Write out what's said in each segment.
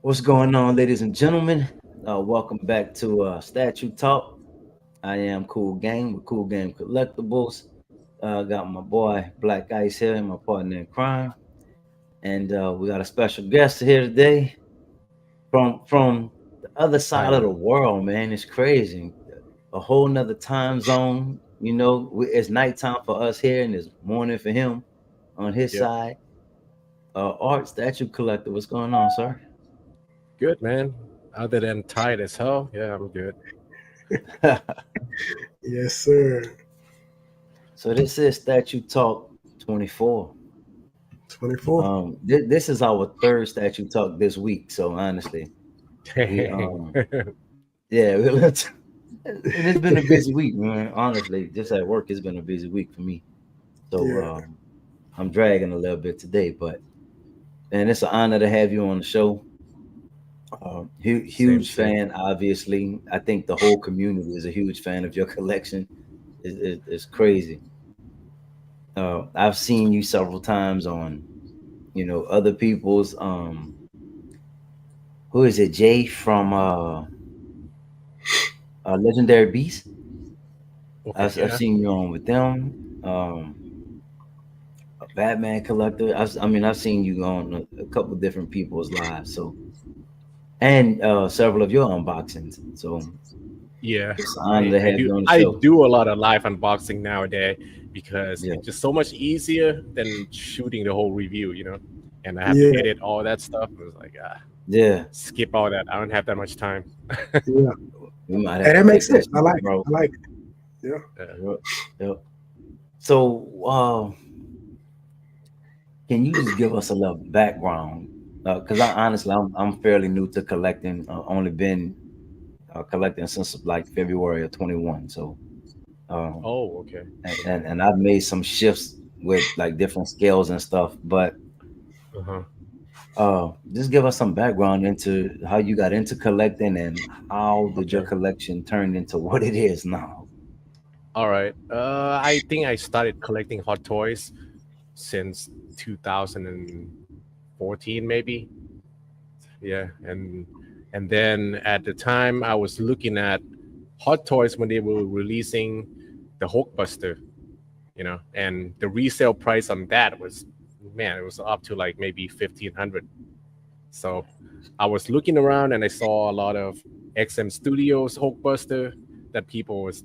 What's going on, ladies and gentlemen? Welcome back to Statue Talk. I am Cool Game with Cool Game Collectibles. Got my boy Black Ice here, my partner in crime, and we got a special guest here today from the other Hi, side of the man. world. Man, it's crazy. A whole nother time zone. It's nighttime for us here, and it's morning for him on his Yep. side. Art Statue Collector, what's going on, sir? Good, man. Other than tired as hell, yeah, I'm good. Yes, sir. So this is Statue Talk 24. 24. This is our third Statue Talk this week. So honestly, we yeah, and it's been a busy week, man. Honestly, just at work, it's been a busy week for me. So Yeah. I'm dragging a little bit today, but and it's an honor to have you on the show. Same, Huge same. fan, obviously. I think the whole community is a huge fan of your collection. It's crazy. I've seen you several times on, other people's. Who is it? Jay from Legendary Beast. Okay, I've yeah. seen you on with them. A Batman collector. I've seen you on a couple different people's lives. So and several of your unboxings. So Yeah. it's an honor I, to I have do you on the I show. do a lot of live unboxing nowadays because Yeah, it's just so much easier than shooting the whole review. And I have to Yeah. edit all that stuff. It was like, yeah. skip all that. I don't have that much time. Yeah. We might have And to that makes take that sense. I shit, like it. bro. I like it. Yeah. Uh, Yep, yep. So can you just give us a little background? Because I honestly, I'm fairly new to collecting. Only been collecting since like February of 21. So, um, oh, okay. and I've made some shifts with like different scales and stuff. But Uh-huh. just give us some background into how you got into collecting and how did your Okay. collection turn into what it is now. All right. I think I started collecting hot toys since 2014, maybe. Yeah, and then at the time I was looking at Hot Toys when they were releasing the Hulkbuster, and the resale price on that was, man, it was up to like maybe 1,500. So I was looking around and I saw a lot of XM Studios Hulkbuster that people was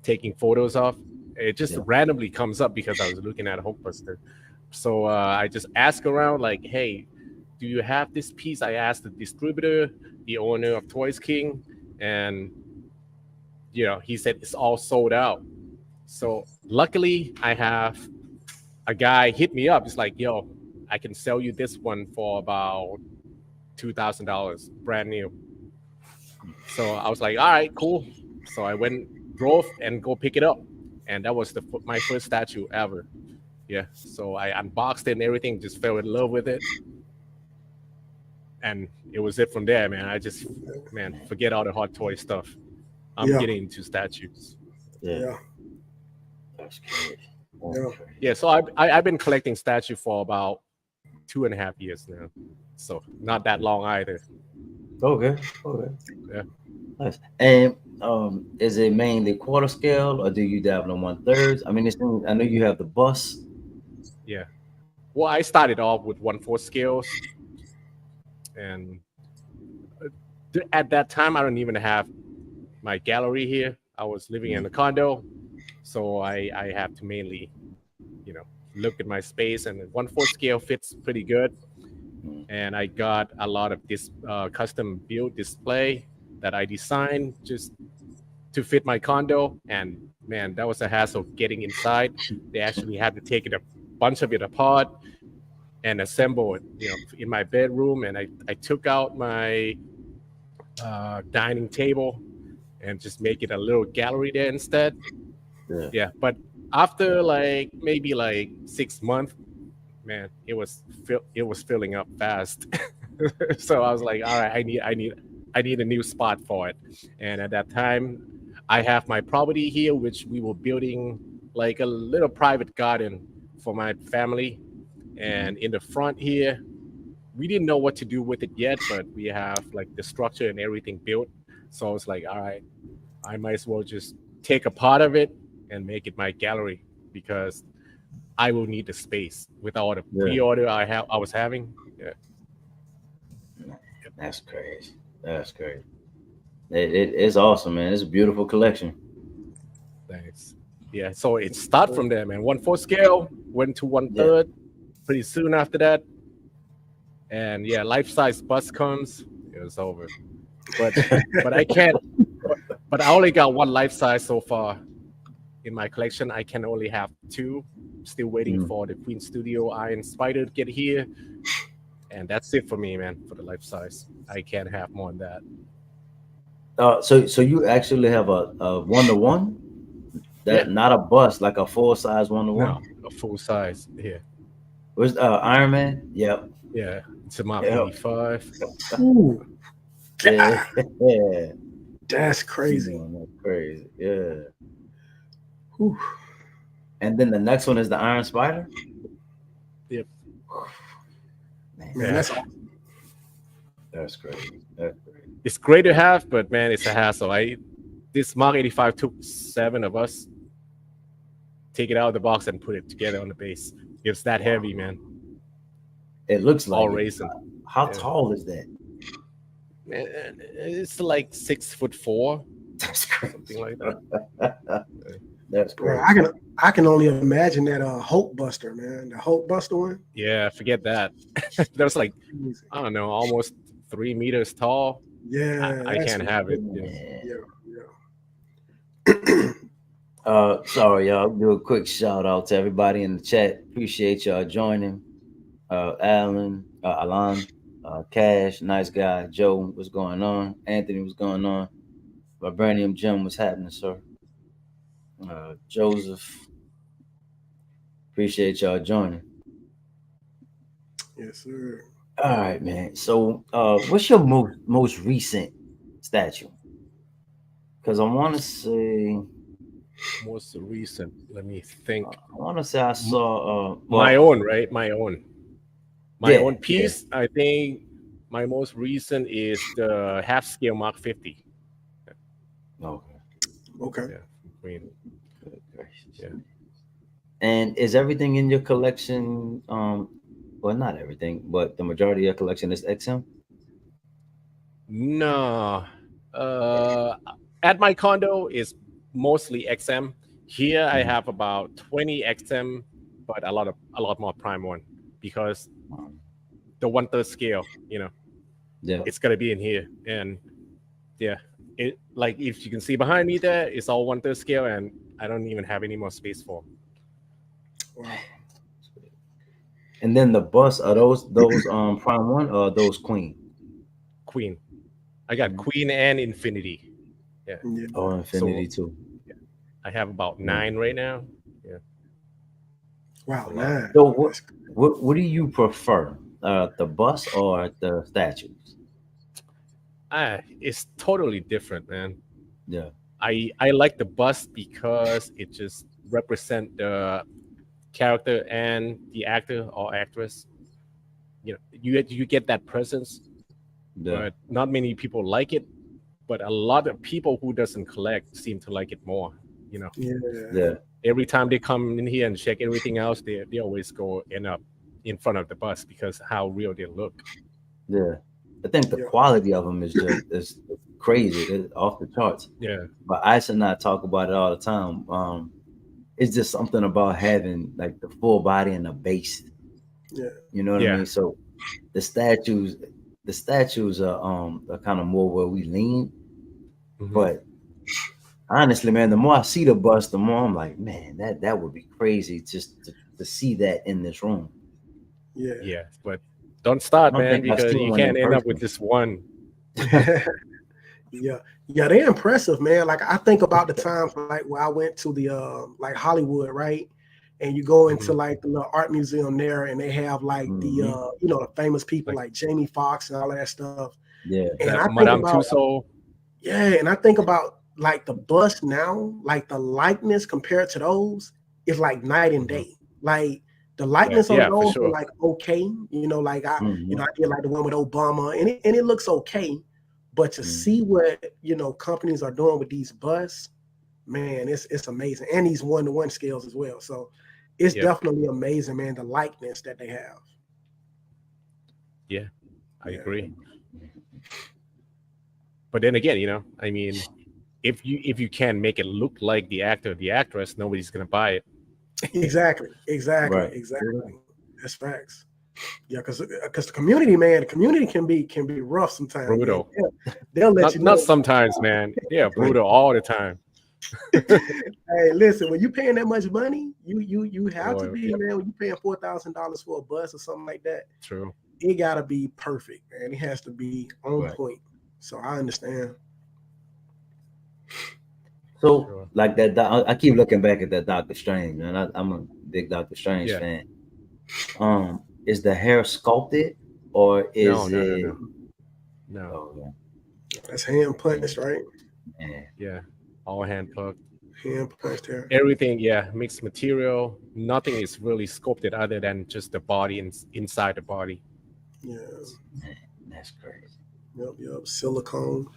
taking photos of. It just Yeah, randomly comes up because I was looking at Hulkbuster. So I just asked around, like, hey, do you have this piece? I asked the distributor, the owner of Toys King, and he said it's all sold out. So luckily, I have a guy hit me up. It's like, yo, I can sell you this one for about $2,000, brand new. So I was like, all right, cool. So I went, drove, and go pick it up, and that was my first statue ever. Yeah. So I unboxed it and everything, just fell in love with it, and it was it from there, man. I just, man, man, forget all the hot toy stuff. I'm Yeah. getting into statues. yeah, Yeah. that's crazy. That's Yeah. crazy. Yeah. So I've been collecting statue for about 2.5 years now. So not that long either. Okay, okay. Yeah. Nice. And is it mainly quarter scale or do you dabble in 1/3? I mean, I know you have the bus. Yeah. Well, I started off with 1/4 scales, and at that time, I don't even have my gallery here. I was living in a condo, so I have to mainly, you know, look at my space, and 1/4 scale fits pretty good. Mm, And I got a lot of this custom built display that I designed just to fit my condo. And man, that was a hassle getting inside. They actually had to take a bunch of it apart and assemble it in my bedroom. And I took out my dining table and just make it a little gallery there instead. yeah, Yeah, but after like maybe like 6 months, man, it was filling up fast. So I was like, all right, I need a new spot for it. And at that time, I have my property here, which we were building like a little private garden for my family. mhm, And in the front here, we didn't know what to do with it yet, but we have like the structure and everything built. So it's like, all right, I might as well just take a part of it and make it my gallery because I will need the space with all the Yeah. pre-order I was having. Yeah. That's crazy. That's crazy. It's awesome, man. It's a beautiful collection. Thanks. Yeah, so it started from there, man. 1/4 scale, went to 1/3 pretty soon after that. And yeah, life-size bust comes, it was over. But I can't but I only got one life size so far in my collection. I can only have two. Still waiting for the Queen Studio Iron Spider to get here. And that's it for me, man, for the life size. I can't have more than that. So you actually have a 1-to-1? That not a bust, like a full size 1-to-1? No, a full size. Yeah. Where's Iron Man? Yep. Yeah. It's about 85. Ooh, Yeah. Yeah. that's crazy. That's crazy. Yeah. Whew. And then the next one is the Iron Spider. Yep. Man, Man, that's awesome. that's crazy. That's crazy. It's great to have, but man, it's a hassle. This Mark 85 took 7 of us. Take it out of the box and put it together on the base. It's that heavy, man. It looks like All it. racing. How tall is that? Man, it's like 6'4", That's crazy. something like that. That's Bro, crazy. I can only imagine that Hulk Buster, man. The Hulk Buster one. Yeah, forget that. That's like, I don't know, almost 3 meters tall. Yeah, I that's can't have it. Yeah. Man. Yeah. Sorry, y'all. Do a quick shout out to everybody in the chat. Appreciate y'all joining. Alan, Cash, nice guy. Joe, what's going on? Anthony, what's going on? Vibranium Jim, what's happening, sir? Joseph, appreciate y'all joining. Yes, sir. All right, man. So, what's your most recent statue? Because I want to say, Most recent, let me think. I want to say I saw My own, right? My own. My Yeah, own piece. I think my most recent is the half scale Mark 50. Okay. Okay. Yeah. I mean, Good gracious. yeah. And is everything in your collection? Well, not everything, but the majority of your collection is XM. No. At my condo is mostly XM. Here I have about 20 XM, but a lot more Prime 1 because the 1/3 scale, Yeah. it's gonna be in here. And yeah, it like if you can see behind me there, it's all 1/3 scale, and I don't even have any more space for. Wow. And then the bus are those Prime 1 or those Queen? Queen. I got Queen and Infinity. Yeah. Oh, Infinity too. I have about 9 right now. Wow. Man. So what do you prefer, the bus or the statues? It's totally different, man. Yeah. I like the bust because it just represent the character and the actor or actress. You get that presence, Yeah. but not many people like it. But a lot of people who doesn't collect seem to like it more. Yeah. Every time they come in here and check everything else, they always end up in front of the bus because how real they look. Yeah. I think the quality of them is just is crazy. It's off the charts. Yeah. But Ice and I talk about it all the time. It's just something about having like the full body and the base. Yeah. You know what I mean? So the statues are kind of more where we lean. Mhm. But honestly, man, the more I see the bust, the more I'm like, man, that would be crazy just to see that in this room. Yeah. Yeah, but don't start, I don't man, think I've because seen you one can't in end up person. with this one. Yeah, they're impressive, man. Like I think about the times like where I went to the like Hollywood, right? And you go into like the little art museum there, and they have like the the famous people like Jamie Foxx and all of that stuff. Yeah. And I think Madame about Tussauds. and I think about like the bust now, like the likeness compared to those is like night and day. Like The likeness on Yeah, for those sure. are like okay, you know, like I Mhm. I did like the one with Obama, and it looks okay, but to see what companies are doing with these busts, man, it's amazing, and these 1-to-1 scales as well. So it's Yep. definitely amazing, man. The likeness that they have. Yeah, I Yeah. agree. But then again, I mean, if you can make it look like the actor or the actress, nobody's gonna buy it. Exactly. Right. That's facts. Yeah, because the community, man, the community can be rough sometimes, man. Brutal. They'll let you Not know. sometimes, man. Yeah, brutal all the time. Hey, listen, when you paying that much money, you have to Boy, be, man. When you paying $4,000 for a bus or something like that, true. it gotta be perfect, man. It has to be on Right. point. So I understand. So Sure. like that, I keep looking back at that Doctor Strange, man. I'm a big Doctor Strange Yeah. fan. Is the hair sculpted or No, is no, no, it? no. No. Oh That's hand yeah, punched, right? man. Yeah. All hand plucked. Hand punched hair. Everything, yeah, mixed material. Nothing is really sculpted other than just the body and inside the body. Yeah. Man, that's crazy. Yep. Silicone.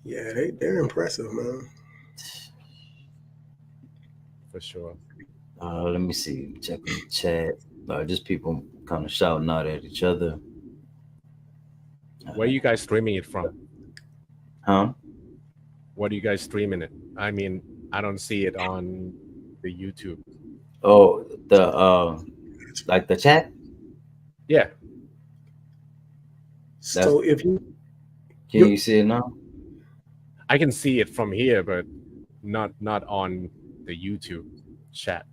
Yeah, they're impressive, man. For sure. Let me see. Check in the chat. Just people kind of shouting out at each other. Where are you guys streaming it from? Huh? What are you guys streaming it? I mean, I don't see it on the YouTube. Oh, the like the chat. Yeah. So if Can you you see it now? I can see it from here, but not on the YouTube chat.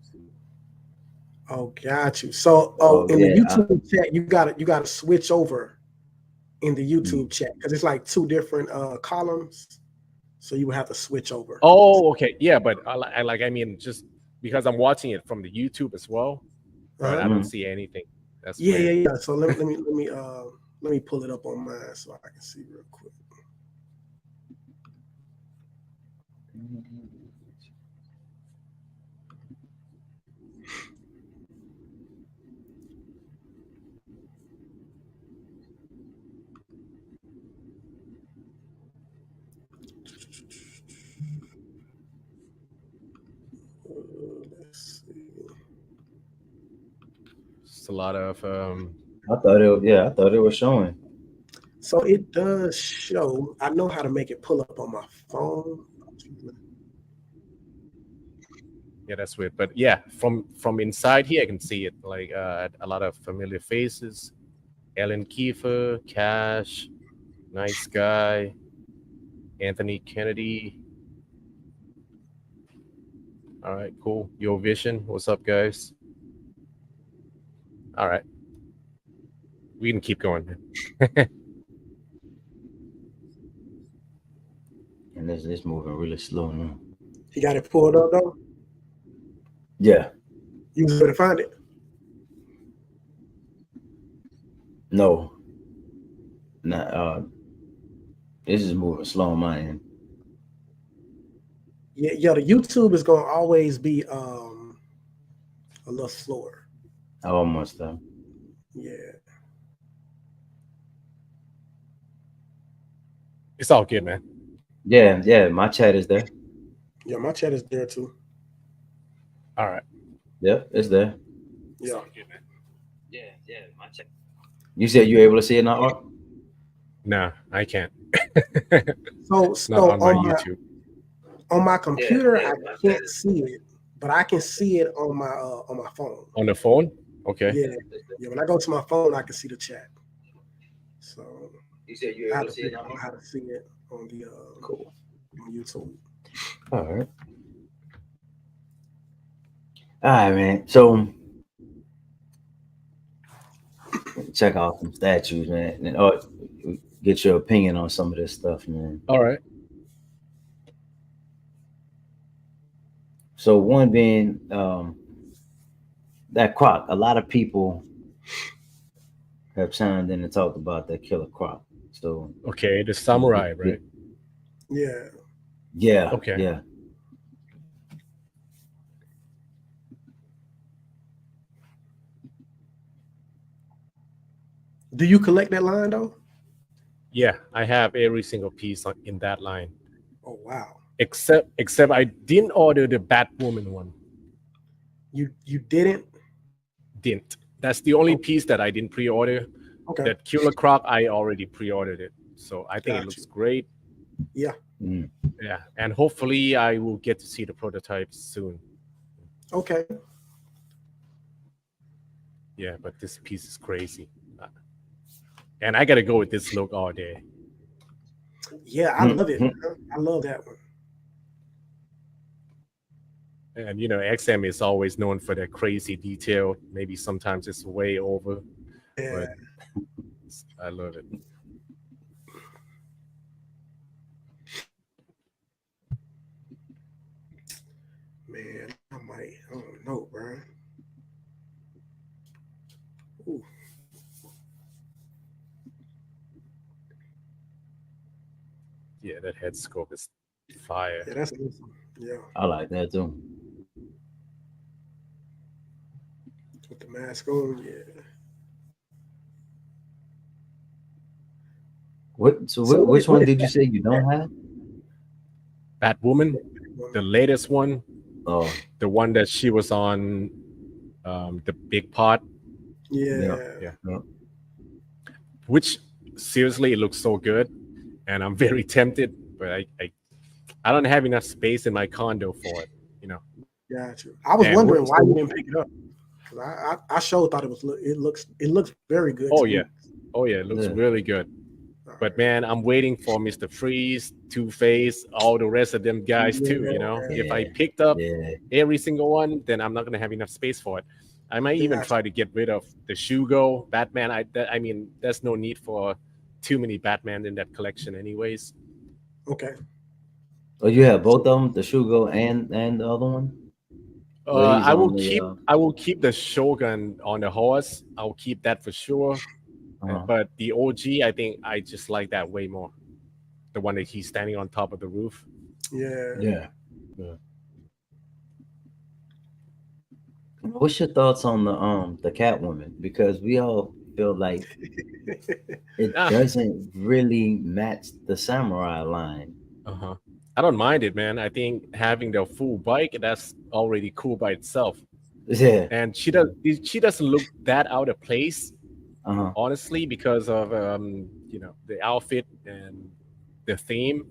oh, got you. So Oh in the yeah. YouTube chat, you gotta switch over in the YouTube Mm. chat because it's like two different columns. So you would have to switch over. Oh, okay. Yeah, but I mean, just because I'm watching it from the YouTube as well, but I don't see anything. That's weird. Yeah. So let me pull it up on mine so I can see real quick. Let's see. It's a lot of I thought it was showing. So it does show. I know how to make it pull up on my phone. yeah, that's weird. But yeah, from inside here, I can see it. Like a lot of familiar faces: Ellen Kiefer, Cash, Nice Guy, Anthony Kennedy. All right, cool. Yo Vision, what's up, guys? All right, we can keep going. And it's moving really slow now. You got it pulled up though. Yeah. You was able to find it. No. Not. This is moving slow on my end. Yeah. The YouTube is gonna always be a little slower. Almost done. Yeah. It's all good, man. Yeah. My chat is there. Yeah, my chat is there too. All right. Yep, it's there. It's Yeah. all good, man. Yeah. My chat. You said you're able to see it now, Art? No, I can't. So Not on my YouTube. On my computer, I can't see it, but I can see it on my phone. On the phone? Okay. Yeah. When I go to my phone, I can see the chat. So You said you're I able have to to see it figure now? out how to see it on the Cool. on YouTube. All right. All right, man. So check out some statues, man, and get your opinion on some of this stuff, man. All right. So one being that Croc. A lot of people have chimed in and talked about that Killer Croc. So Okay, the samurai, right? Yeah. yeah, Okay. yeah. Do you collect that line though? Yeah, I have every single piece in that line, Oh wow. except I didn't order the Batwoman one. You didn't? Didn't. That's the only Oh, piece that I didn't pre-order. okay. That Killer Croc, I already pre-ordered it, so I think it Got you. looks great. Yeah. Mm. Yeah, and hopefully I will get to see the prototypes soon. Okay. Yeah, but this piece is crazy, and I gotta go with this look all day. Yeah, I love it. I love that one. And XM is always known for their crazy detail. Maybe sometimes it's way over, Yeah. but I love it. Man, I don't know, bro. Ooh. Yeah, that head scope is fire. Yeah, that's awesome. Yeah, I like that too. with the mask on, yeah. Which one did you say you don't have? Batwoman, the latest one, Oh, the one that she was on, the big pot, Yeah. yeah. which seriously it looks so good, and I'm very tempted, but I don't have enough space in my condo for it. Got you. I was And wondering what- why you didn't pick it up. 'Cause I sure thought it looks very good. Oh to yeah, me. it looks Yeah. really good. All But right. man, I'm waiting for Mr. Freeze, Two-Face, all the rest of them guys too. If I Yeah. picked up Yeah. every single one, then I'm not gonna have enough space for it. I might even Gotcha. try to get rid of the Shugo Batman. I mean, there's no need for too many Batman in that collection, anyways. Okay. Oh, you have both of them, the Shugo and the other one. Well, he's I will on the, keep the Shogun on the horse. I'll keep that for sure. But the OG, I think I just like that way more. The one that he's standing on top of the roof. Yeah. Yeah. What's your thoughts on the Catwoman? Because we all feel like it Ah. doesn't really match the samurai line. Uh-huh. I don't mind it, man. I think having the full bike, that's already cool by itself. Yeah. And she doesn't look that out of place, Uh-huh. honestly, because of the outfit and the theme.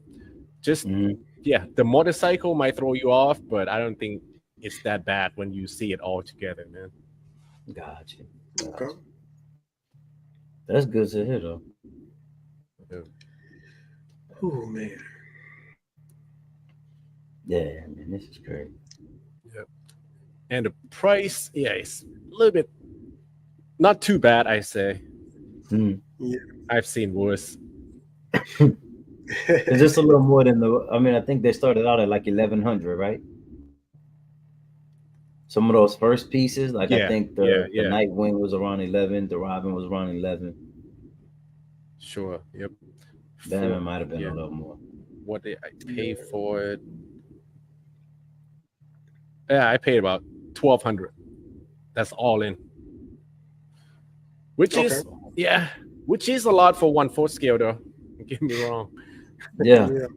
Just Mhm. yeah, the motorcycle might throw you off, but I don't think it's that bad when you see it all together, man. Gotcha. Okay. That's good to hear, though. Oh man. Yeah, man, this is great. And the price, yeah, it's a little bit not too bad, I say. Mm. Yeah. I've seen worse. It's just a little more than I think they started out at like 1,100, right? Some of those first pieces, like I Yeah, think yeah. the Nightwing was around 11, the Robin was around 11. Sure. Yep. Batman might have been yeah. a little more. What did I pay for it? Yeah, I paid about 1,200. That's all in. Which is a lot for 1/4 scale, though. Don't get me wrong. Yeah. Yeah.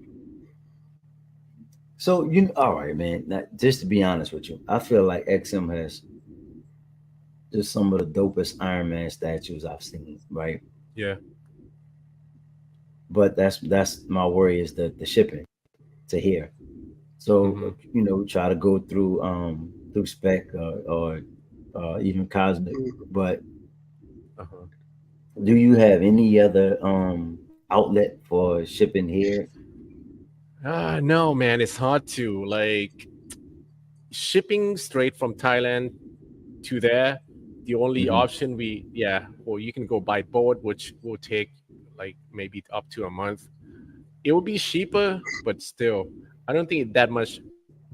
So all right, man. Now, just to be honest with you, I feel like XM has just some of the dopest Iron Man statues I've seen, right? Yeah. But that's my worry is the shipping to here. So Mhm. try to go through spec or even cosmic. But Uh-huh. do you have any other outlet for shipping here? No, man, it's hard to shipping straight from Thailand to there. The only Mhm. option or you can go by boat, which will take like maybe up to a month. It will be cheaper, but still, I don't think it's that much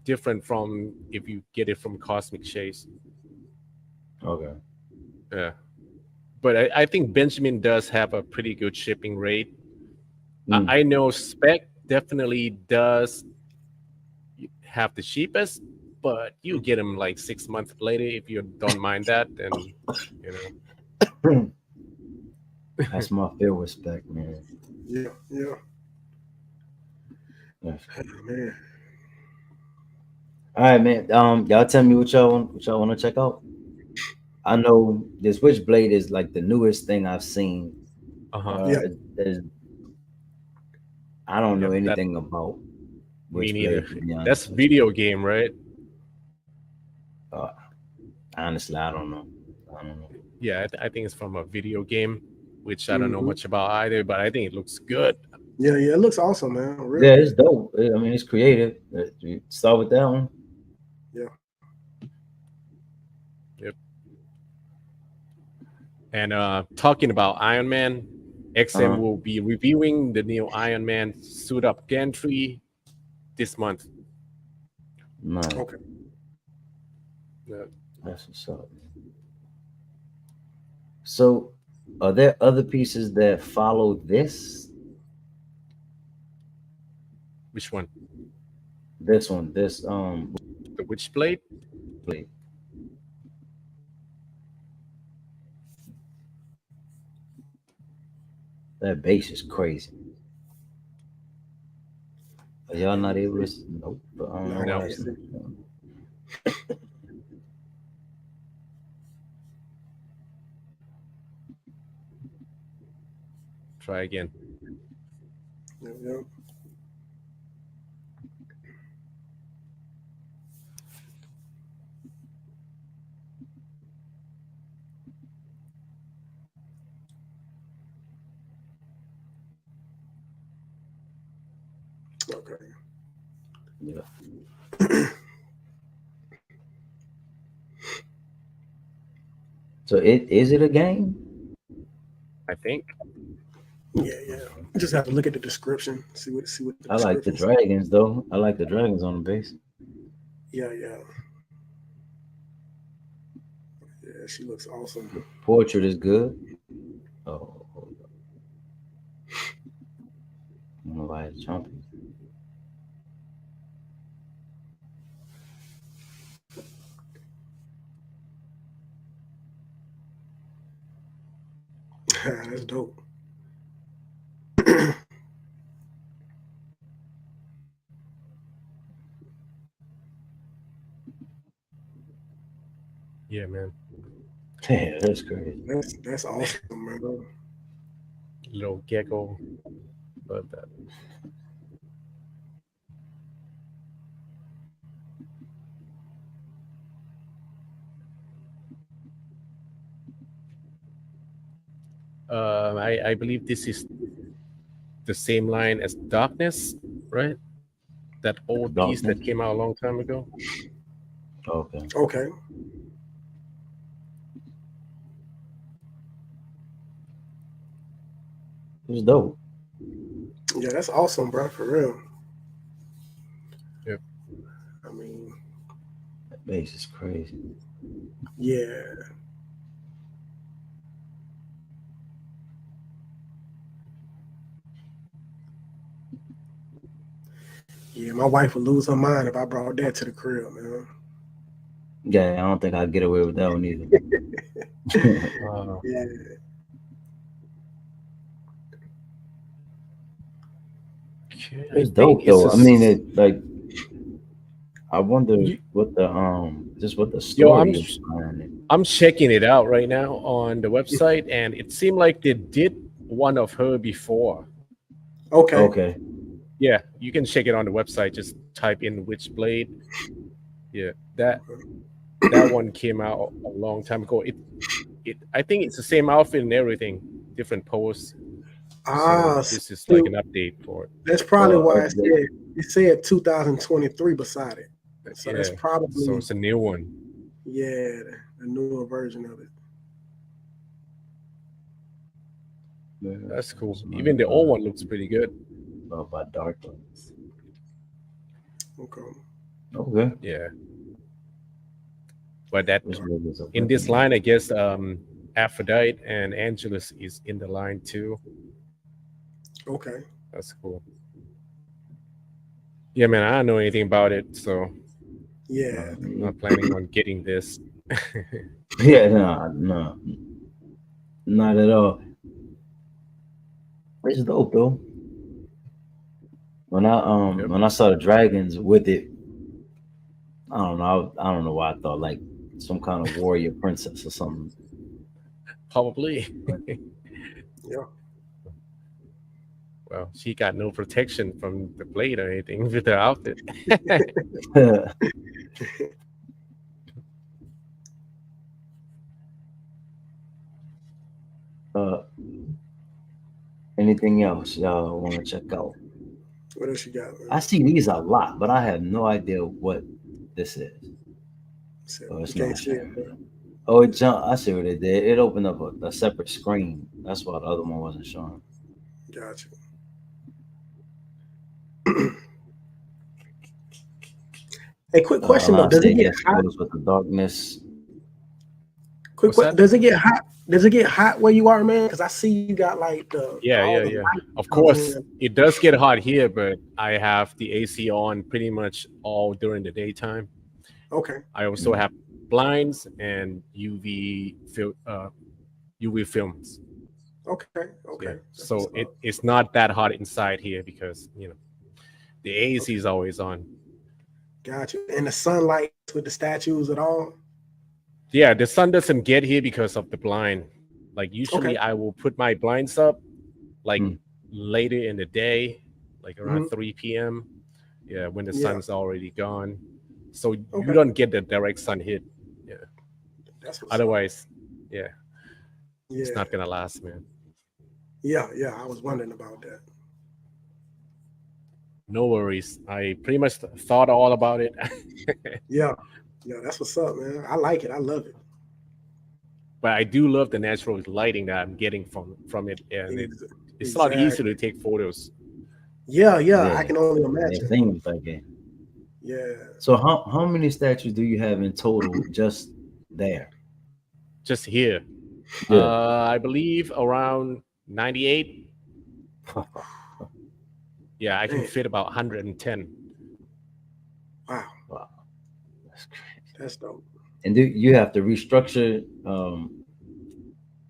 different from if you get it from Cosmic Chase. Okay. Yeah, but I think Benjamin does have a pretty good shipping rate. Mm. I know Spec definitely does have the cheapest, but you get them like 6 months later if you don't mind that. Then That's my feel respect, man. Yeah, yeah. That's Oh, man. all right, man. Y'all tell me what y'all want to check out. I know the Switchblade is like the newest thing I've seen. Uh-huh. Yeah. There's I don't know Yep, that anything about me neither. Witchblade to be That's honest with video game, right? you. Honestly, I don't know. I don't know. Yeah, I think it's from a video game, which I don't know Mhm. much about either, but I think it looks good. Yeah, yeah. It looks awesome, man. Real Yeah, it's good. dope. I mean, it's creative. You start with that one. Yeah. Yep. And talking about Iron Man, XM Uh, will be reviewing the new Iron Man Suit Up Gantry this month. no, Okay. Yeah. that's what's up. So, are there other pieces that follow this? Which one? This one, this The Witchblade? Witchblade. That bass is crazy. Are y'all not able to? Nope. But I don't know No, No. why. I see. Try again. Yeah, yeah. Okay. Yeah. So it is it a game? I think. Yeah, yeah. Just have to look at the description. See what the I like the description says. dragons though. I like the dragons on the base. Yeah, yeah. Yeah, she looks awesome. The portrait is good. Oh, hold up. I don't know why it's jumping. That's dope. Yeah, man. Yeah, that's crazy. That's awesome, man. Little gecko. Love that. I believe this is the same line as Darkness, right? That old piece that Darkness. came out a long time ago. Okay. Okay. It was dope. Yeah, that's awesome, bro. For real. Yep. I mean, That bass is crazy. yeah. Yeah, my wife would lose her mind if I brought that to the crib, man. Yeah, I don't think I'd get away with that one either. Yeah. Okay, It's I think dope it's though. a I mean, it like I wonder you- what the yo. story is behind it. I'm checking it out right now on the website, and it seemed like they did one of her before. Okay. Okay. Yeah, you can check it on the website. Just type in Witchblade. Yeah, that one came out a long time ago. I think it's the same outfit and everything, different pose. Ah, So this is like an update for it. that's probably why Update. it said 2023 beside it. So that's Yeah. probably So it's a new one. yeah, the newer version of it. That's cool. Even the old one looks pretty good. By Darklands. Okay. Okay. Yeah. But that Which one is a in this weapon? line, I guess Aphrodite and Angelus is in the line too. Okay. That's cool. Yeah, man, I don't know anything about it, so Yeah. I'm not planning on getting this. Yeah, no, not at all. It's dope though. Yep. When I saw the dragons with it, I don't know. I don't know why I thought like some kind of warrior princess or something. Probably. Yeah. Well, she got no protection from the blade or anything with her outfit. uh, anything else y'all want to check out? What else you got, I man? see these a lot, but I have no idea what this is. So, Oh, you it's can't not see it, showing bro. me. Oh, it jumped. I see what it did. It opened up a separate screen. That's why the other one wasn't showing. Gotcha. Hey, quick question though. Allow Does it said get yes, hot? photos with the darkness. What's that? Does it get hot? Does it get hot where you are, man? Because I see you got like the Yeah, all yeah, the yeah. light Of comes course, in. it does get hot here, but I have the AC on pretty much all during the daytime. Okay. I also have blinds and UV films. Okay. Yeah, Okay. That's what's so up. it's not that hot inside here because the AC is always on. Gotcha. And the sunlight with the statues at all? Yeah, the sun doesn't get here because of the blind. Like Okay. usually, I will put my blinds up like Mm. later in the day, like around Mhm. 3 p.m. Yeah, when the Yeah. sun's already gone, so you Okay. don't get the direct sun hit. Yeah, That's what's up. otherwise, yeah, it's Yeah. not gonna last, man. Yeah. Yeah. I was wondering about that. No worries. I pretty much thought all about it. Yeah. Yeah. That's what's up, man. I like it. I love it. But I do love the natural lighting that I'm getting from it, and Ex- it's a lot easier to Exactly. take photos. Yeah. Yeah. I Yeah, can only it imagine. seems like it. Yeah. So how many statues do you have in total just there? Just here, Yeah. I believe around 98. Yeah, I can Man. fit about 110. Wow. Wow, that's crazy. That's dope. And do you have to restructure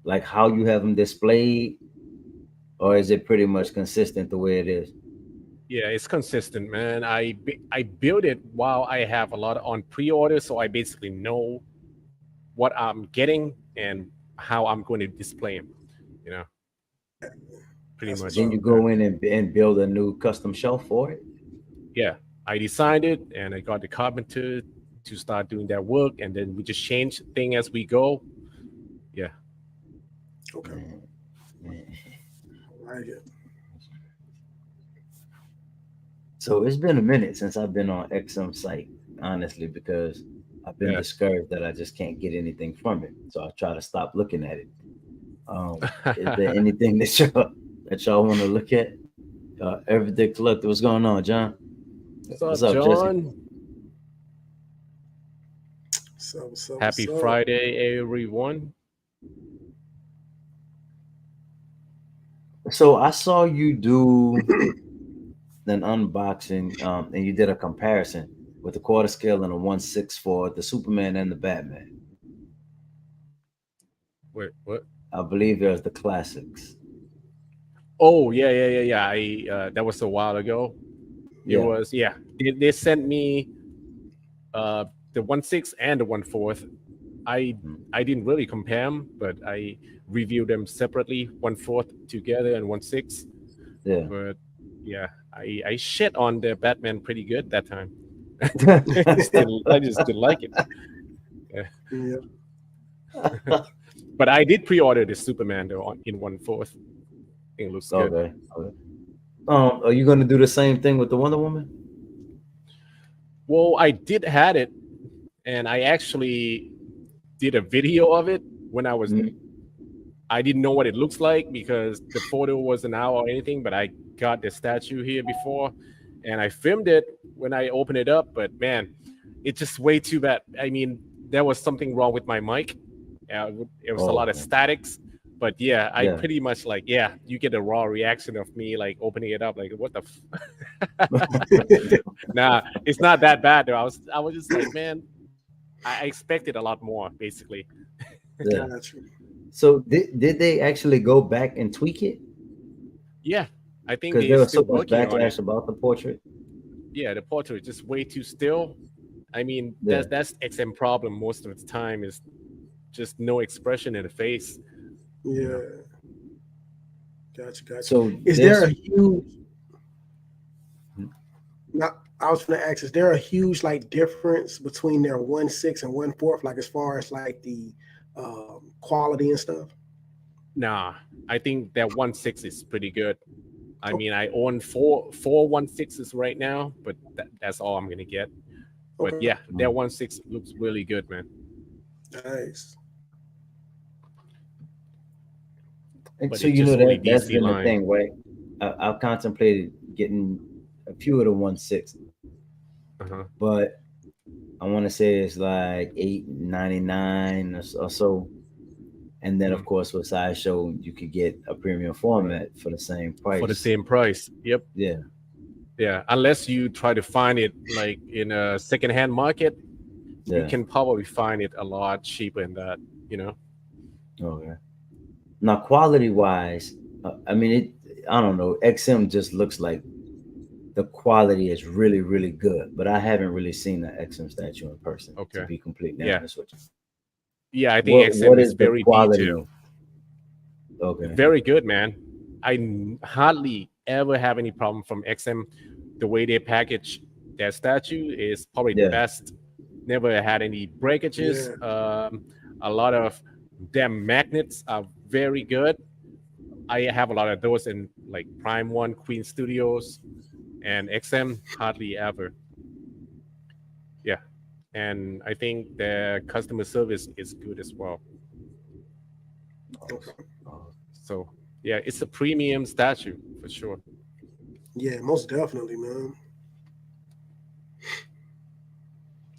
like how you have them displayed, or is it pretty much consistent the way it is? Yeah, it's consistent, man. I build it while I have a lot on pre-order, so I basically know what I'm getting and how I'm going to display them. You know, pretty That's what's much. Then you up, go man. in and build a new custom shelf for it. Yeah, I designed it and I got the carpenter to start doing that work, and then we just change thing as we go. Yeah, Okay. Man, man. I like it. So it's been a minute since I've been on XM site, honestly, because I've been yeah. discouraged that I just can't get anything from it. So I try to stop looking at it. Is there anything that y'all want to look at? Everyday Collector, what's going on, John? What's What's up, up, Jesse? John? So, so, Happy so. Friday, everyone. So I saw you do an unboxing, and you did a comparison with the quarter scale and a 1/6 for the Superman and the Batman. Wait, what? I believe there's the classics. Oh, yeah, yeah, yeah, yeah. That was a while ago. It Yeah. was, yeah. They sent me the 1/6 and the 1/4. I Mhm. I didn't really compare them, but I reviewed them separately, 1/4 together and 1/6. Yeah. But yeah, I shit on the Batman pretty good that time. I just didn't like it. Yeah. Yeah. But I did pre-order the Superman though in 1/4. I think it looks good. Okay. Okay. Are you gonna do the same thing with the Wonder Woman? Well, I did had it, and I actually did a video of it when I was. Mhm. I didn't know what it looks like because the photo wasn't out or anything, but I got the statue here before, and I filmed it when I opened it up. But man, it's just way too bad. I mean, there was something wrong with my mic. It was a Oh, lot of okay. statics. But yeah, I Yeah. pretty much like, yeah, you get a raw reaction of me like opening it up, like what the nah, it's not that bad though. I was just like, man, I expected a lot more, basically. Yeah. Got you. So did they actually go back and tweak it? Yeah, I think Because there they're was so still much working on it. backlash about the portrait. Yeah, the portrait is just way too still. I mean, Yeah. that's XM problem most of the time is just no expression in the face. You know, Yeah, gotcha. So Is there this a huge? Now, I was going to ask: is there a huge like difference between their 1.6 and 1/4, like as far as like the quality and stuff? nah, I think that 1.6 is pretty good. I Oh, mean, I own four 1.6s right now, but that's all I'm gonna get. But okay, yeah, that 1.6 looks really good, man. nice. and But so it's you know just only that that's DC been the line. thing, right? I've contemplated getting a few of the 1.6, Uh-huh. but I want to say it's like 8.99 or so. And then of Mhm. course with Sideshow you could get a premium format for the same For the price. same price. Yep. Yeah, Yeah. Unless you try to find it like in a secondhand market, you yeah. can probably find it a lot cheaper than that. You know. Okay. Now quality wise, I mean it. I don't know. XM just looks like the quality is really really good, but I haven't really seen the XM statue in person. To Okay. be completely Yeah. honest with you, Yeah. I think what XM is is the very detailed. quality? Okay. Very good, man. Hardly ever have any problem from XM. The way they package their statue is probably the Yeah. best. Never had any breakages. Yeah, A lot of them magnets are very good. I have a lot of those in like Prime One, Queen Studios, and XM. Hardly ever. Yeah, and I think their customer service is good as well. okay. Oh, So yeah, it's a premium statue for sure. Yeah, most definitely, man.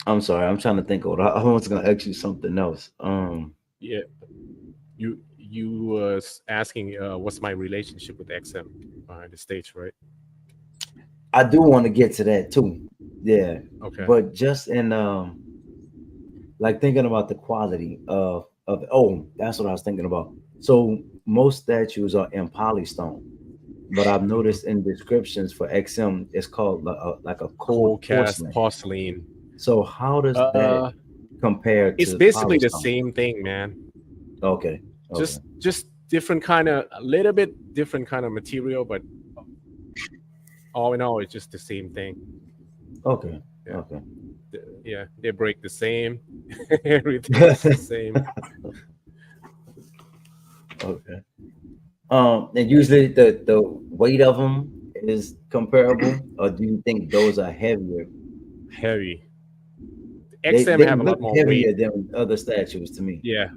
I'm sorry. I'm trying to think of. I was gonna ask you something else. Yeah, you asking what's my relationship with XM behind the stage, right? I do want to get to that too. Yeah, Okay. but just in like thinking about the quality of oh, that's what I was thinking about. So most statues are in polystone, but I've Hmm. noticed in descriptions for XM it's called like a cold Cold cast porcelain. porcelain. So how does that Uh, compare it's to basically the polystone? same thing, man. Okay, okay, Just different kind of a little bit different kind of material, but all in all, it's just the same thing. okay, Yeah, okay. yeah. They break the same. Everything is the same. Okay. And usually the weight of them is comparable, or do you think those are heavier? Heavy. They XM they have a look lot more weight. heavier than other statues to me. Yeah,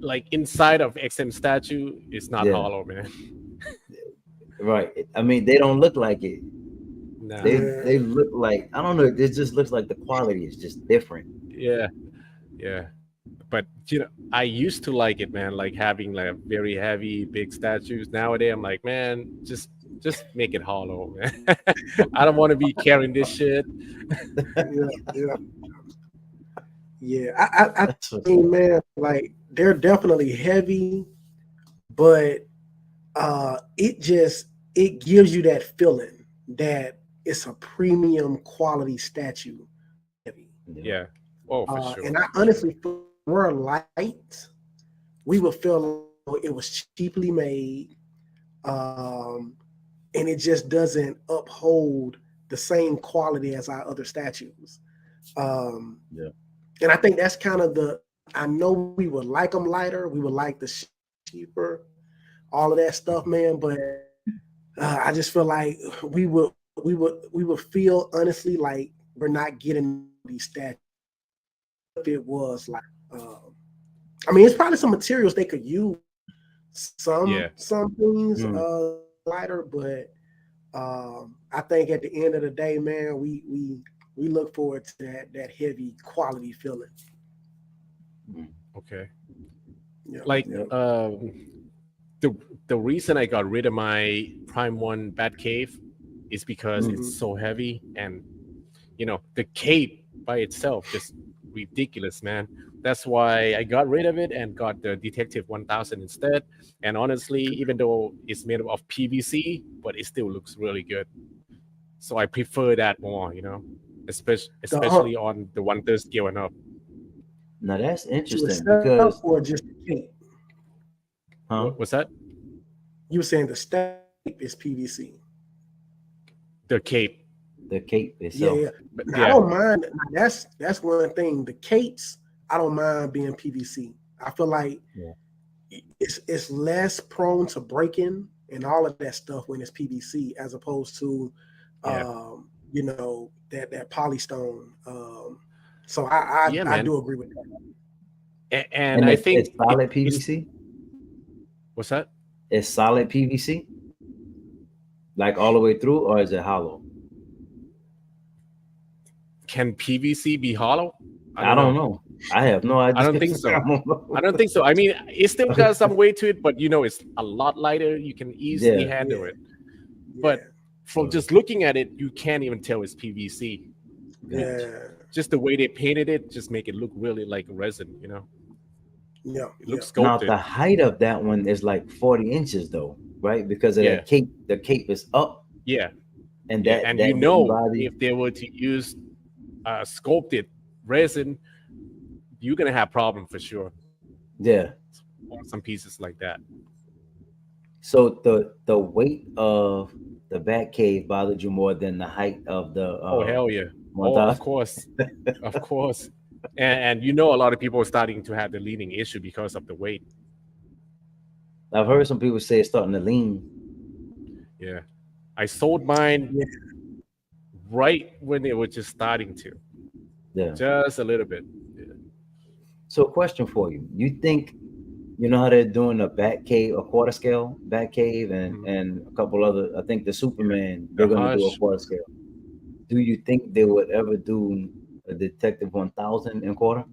like inside of XM statue, it's not Yeah, hollow, man. right. I mean, they don't look like it. Nah. They Yeah, look like I don't know. It just looks like the quality is just different. Yeah, yeah. But I used to like it, man. Like having like very heavy, big statues. Nowadays, I'm like, man, just make it hollow, man. I don't want to be carrying this shit. yeah. Yeah, I That's what's mean, up. man, like they're definitely heavy, but it gives you that feeling that it's a premium quality statue. Heavy. Yeah. Yeah. Oh, for And sure, I for sure. honestly feel we're light, we would feel like it was cheaply made, um, and it just doesn't uphold the same quality as our other statues. Um, Yeah. and I think that's kind of the. I know we would like them lighter, we would like the cheaper, all of that stuff, Mhm. man. But I just feel like we would feel honestly like we're not getting these statues if it was like. I mean, it's probably some materials they could use. Yeah. Some things Mm. lighter, but I think at the end of the day, man, we look forward to that heavy quality feeling. Mm. Okay. Yeah, Like yeah. the the reason I got rid of my Prime One Batcave is because it's Mm. Hmm. so heavy, and the cape by itself just ridiculous, man. That's why I got rid of it and got the Detective 1000 instead. And honestly, even though it's made of PVC, but it still looks really good. So I prefer that more, especially on the 1/3 scale and up. Now that's To interesting itself because, or just the cape? huh? What's that? You were saying the stape is PVC. The cape. The cape Yeah, itself. yeah. But Now, I don't mind. That's one thing. The capes, I don't mind being PVC. I feel like Yeah. it's less prone to breaking and all of that stuff when it's PVC as opposed to Yeah. that polystone. So I Yeah, I man. do agree with that. And And I it's think solid it's PVC. what's that? It's solid PVC, like all the way through, or is it hollow? Can PVC be hollow? I I don't don't know. know. I have no I idea. don't think so. I don't know. I don't think so. I mean, it still got some weight to it, but it's a lot lighter. You can easily Yeah. handle Yeah. it. But from just looking at it, you can't even tell it's PVC. Yeah. Just the way they painted it, just make it look really like resin. Yeah. It looks Now sculpted. the height of that one is like 40 inches though, right? Because of Yeah. that cape. The cape is up, Yeah, and yeah. that And wooden body. if they were to use sculpted resin, you're gonna have problem for sure Yeah. on some pieces like that. So the weight of the back cave bothered you more than the height of the Oh hell yeah! Oh, of 1000? course, of course. And a lot of people are starting to have the leaning issue because of the weight. I've heard some people say it's starting to lean. Yeah, I sold mine Yeah. right when they were just starting to, Yeah. just a little bit. Yeah. So, question for you: you think you know how they're doing a back cave, a quarter scale back cave, and Mhm. and a couple other? I think the Superman The they're going to do a Hush. quarter scale. Do you think they would ever do a Detective 1000 in quarter?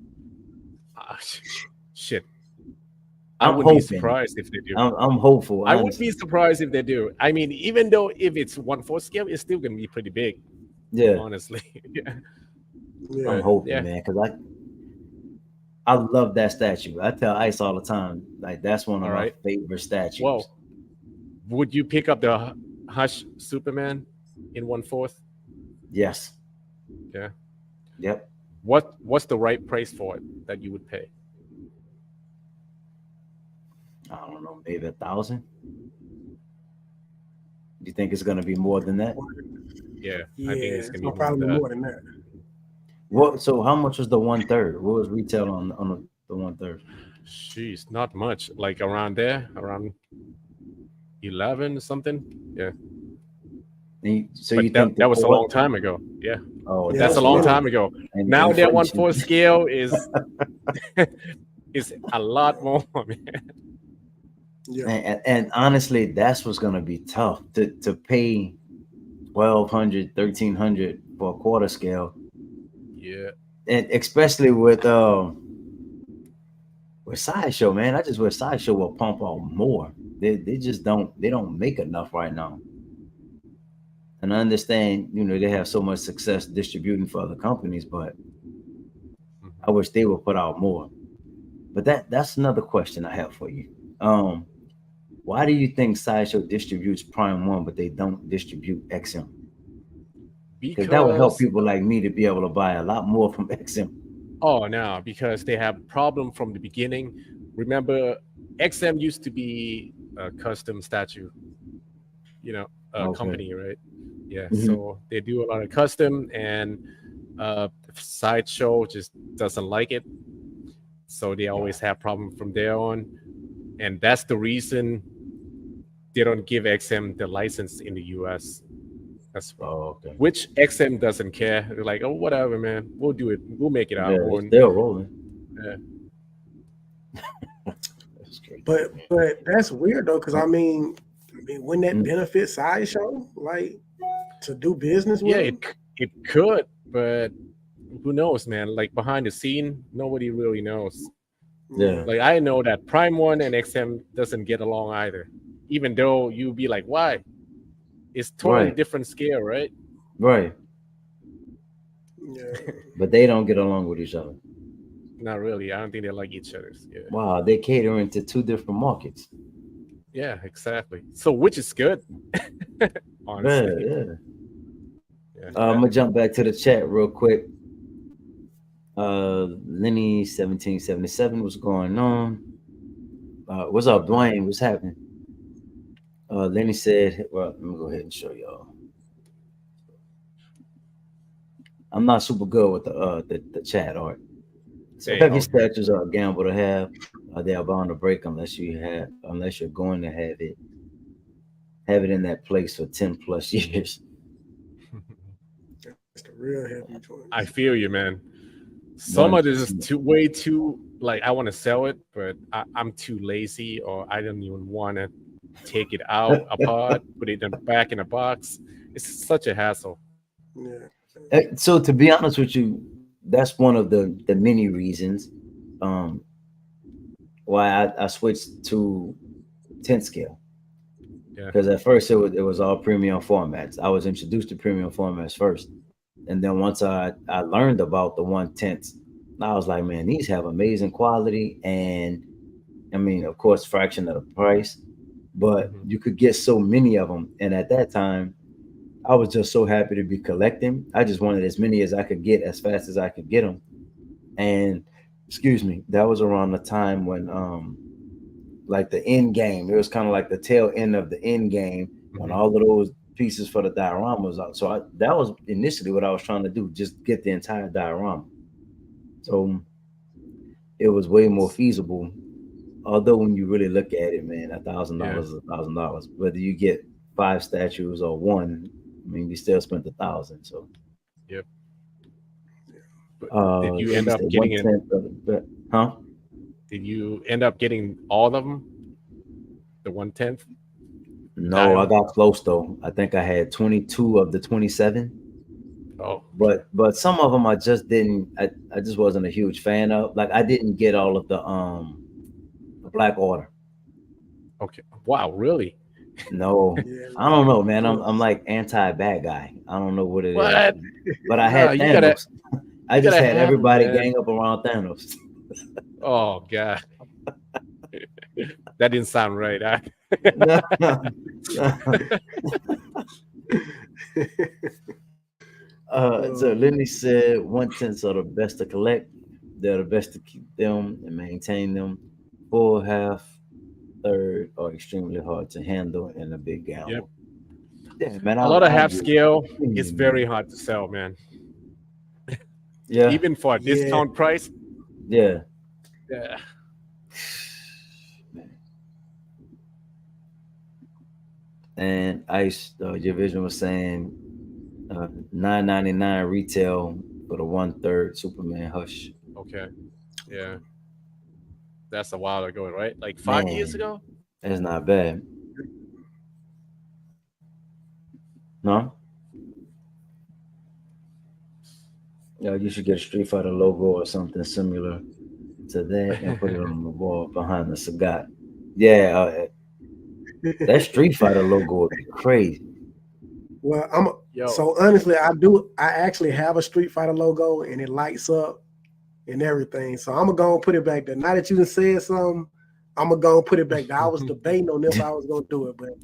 Ah, shit. I I'm wouldn't be hoping. surprised if they do. I'm hopeful, I wouldn't be honestly. surprised if they do. I mean, even though if it's 1/4 scale, it's still gonna be pretty big, Yeah, honestly. Yeah. I'm Yeah. But hoping, yeah. man, because I love that statue. I tell Ice all the time, like that's one of All my right. favorite statues. Well, would you pick up the Hush Superman in 1/4? Yes. Yeah. Yep. What's the right price for it that you would pay? I don't know, maybe 1,000. You think it's gonna be more than that? Yeah, Yeah. I think it's It's gonna be gonna more than probably be that. more than that. What? So how much was the 1/3? What was retail on the 1/3? Jeez, not much. Like around there, around 11 or something. Yeah. So But you that think the that was a long core? time ago. Yeah. Oh, Yeah, That's that's a a long minute. time ago. and Now that inflation. 1/4 scale is is a lot more, man. Yeah. And honestly, that's what's gonna be tough to pay 1,200, 1,300 for a quarter scale, Yeah. and especially with Sideshow, man. I just wish Sideshow will pump out more. They just don't make enough right now. And I understand, they have so much success distributing for other companies, but I wish they would put out more. But that's another question I have for you. Why do you think Sideshow distributes Prime One, but they don't distribute XM? Because that would help Because people like me to be able to buy a lot more from XM. oh no, because they have problem from the beginning. Remember, XM used to be a custom statue, Okay. company, right? Yeah. Mhm. So they do a lot of custom, and Sideshow just doesn't like it. So they always have problem from there on, and that's the reason they don't give XM the license in the US. That's Oh, okay. which XM doesn't care. They're like, oh, whatever, man. We'll do it. We'll make it our Yeah, it's own. still rolling. Yeah. That's crazy. But that's weird though, because I mean, wouldn't that Mm. benefit Sideshow like to do business with Yeah, them? it could, but who knows, man? Like behind the scene, nobody really knows. Yeah. Like I know that Prime One and XM doesn't get along either. Even though you'd be like, why? It's totally Right. different scale, right? Right. Yeah. But they don't get along with each other. Not really. I don't think they like each other's. Yeah. Wow, they catering to two different markets. Yeah, exactly. So which is good, Yeah, honestly. yeah. Yeah. I'm gonna jump back to the chat real quick. Lenny 1777, what's going on? What's up, Dwayne? What's happening? Lenny said, well, let me go ahead and show y'all. I'm not super good with the chat art. So Hey, heavy okay. statues are a gamble to have. They are bound to break unless you're going to have it in that place for 10 plus years. It's the real heavy joints. I feel you, man. Some of this is 1%. way too like I want to sell it, but I'm too lazy, or I don't even want to take it out apart, put it back in a box. It's such a hassle. Yeah. So to be honest with you, that's one of the many reasons um, why I switched to 10 scale. Yeah. Because at first it was all premium formats. I was introduced to premium formats first, and then once I learned about the 1/10, I was like, man, these have amazing quality, and I mean, of course, fraction of the price, but Mhm. you could get so many of them. And at that time, I was just so happy to be collecting. I just wanted as many as I could get as fast as I could get them. And excuse me, that was around the time when like the end game. It was kind of like the tail end of the end game when Mhm. all of those pieces for the diorama was out. So that was initially what I was trying to do, just get the entire diorama. So it was way more feasible. Although when you really look at it, man, Yeah. $1,000 is $1,000. Whether you get 5 statues or one, I mean, you still spent 1,000. So Yep. But did you what end you up say, getting one it? tenth of it, huh? Did you end up getting all of them? The 1/10? No, I Dial? got close though. I think I had 22 of the 27. Oh, But some of them I just didn't. I just wasn't a huge fan of. Like I didn't get all of the Black Order. okay. Wow, really? No, Yeah. I don't know, man. Cool. I'm like anti bad guy. I don't know what it is. What? But I No, had Thanos. I you just gotta had have them, everybody man. gang up around Thanos. Oh god, that didn't sound right. No. So Lenny said 1/10 are the best to collect. They're the best to keep them and maintain them. Full, half, third are extremely hard to handle and a big Yep. gamble. Yeah, man, A lot of I half agree. scale is Man. very hard to sell, man. Yeah, Even for a Yeah. discount price. yeah. Yeah. Man. And Ice, your vision was saying $9.99 retail for the 1/3 Superman Hush. Okay. Yeah. That's a while ago, right? Like 5 years Man, ago? that's not bad. No? Yeah, you should get a Street Fighter logo or something similar to that and put it on the wall behind the Sagat. Yeah, that Street Fighter logo would be crazy. Well, Yo. so honestly, I actually have a Street Fighter logo and it lights up and everything. So I'm gonna go and put it back there. Now that you done said something, I'm gonna go and put it back there. I was debating on if I was gonna do it, but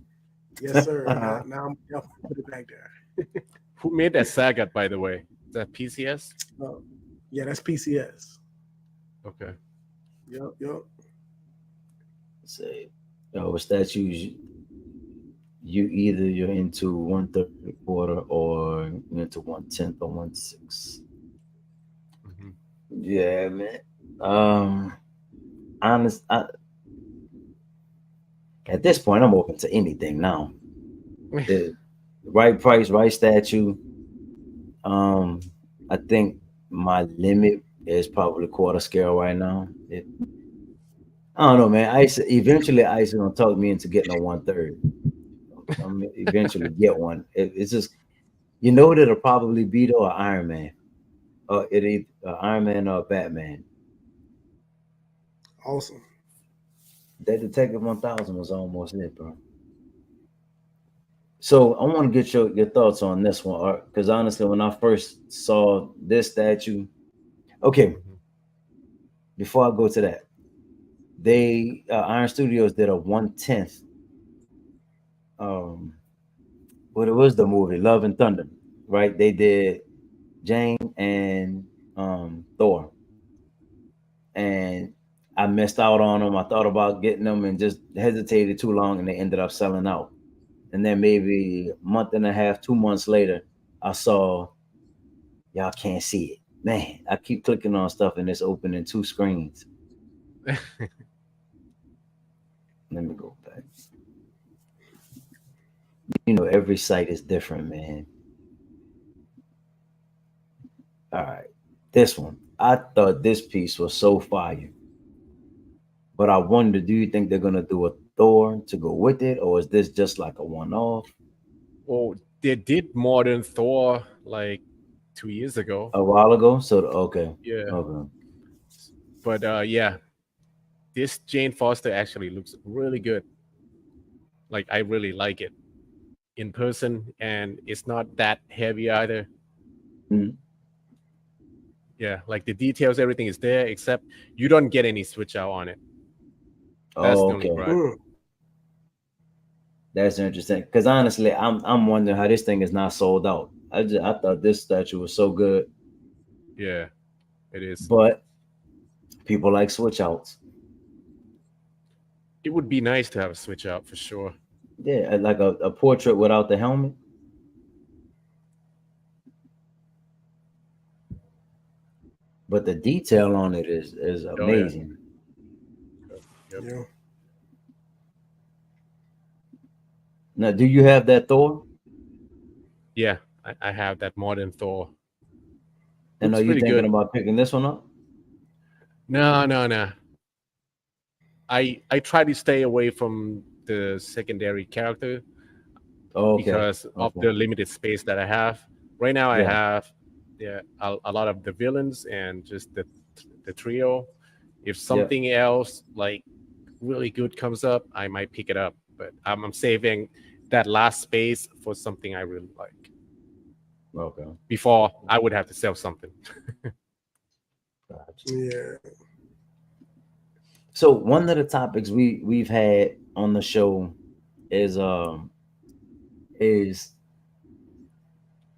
yes, sir. Now I'm definitely put it back there. Who made that Sagat, by the way? Is that PCS? Yeah, that's PCS. Okay. Yep. Say, with statues, you're into 1/3 quarter or you're into 1/10 or 1/6. Mhm. Yeah, man. Honest, at this point, I'm open to anything now. The right price, right statue. I think my limit is probably quarter scale right now. I don't know, man. Ice is gonna talk me into getting a 1/3. I'm gonna eventually get one. It's just what it'll probably be though, an Iron Man, or it either Iron Man or Batman. Awesome. That Detective 1000 was almost it, bro. So I want to get your thoughts on this one, Art, because honestly, when I first saw this statue, okay, Mhm. before I go to that, they Iron Studios did a 1/10. But it was the movie Love and Thunder, right? They did Jane and Thor, and I missed out on them. I thought about getting them and just hesitated too long, and they ended up selling out. And then maybe a month and a half, 2 months later, I saw y'all can't see it. Man, I keep clicking on stuff and it's opening two screens. Let me go back. You know, every site is different, man. All right. This one. I thought this piece was so fire. But I wonder, do you think they're gonna do a Thor to go with it, or is this just like a one-off? Well, they did Modern Thor like 2 years ago. A while ago? So okay. Yeah. Okay. But yeah, this Jane Foster actually looks really good. Like I really like it in person, and it's not that heavy either. Mhm. Yeah, like the details, everything is there, except you don't get any switch out on it. That's Oh, the only okay. gripe. That's interesting. Because honestly, I'm wondering how this thing is not sold out. I thought this statue was so good, Yeah, it is. but people like switch outs. It would be nice to have a switch out for sure. Yeah, like a portrait without the helmet. But the detail on it is Oh yeah. amazing. Yep. Yeah. Now, do you have that Thor? Yeah, I have that Modern Thor. And are Looks you pretty thinking good. about picking this one up? No. I try to stay away from the secondary character Oh, okay. because of Okay. the limited space that I have. Right now, I Yeah. have a lot of the villains and just the trio. If Yeah. something else like really good comes up, I might pick it up. But I'm saving that last space for something I really like Okay. before I would have to sell something. Gotcha. Yeah. So one of the topics we've had on the show is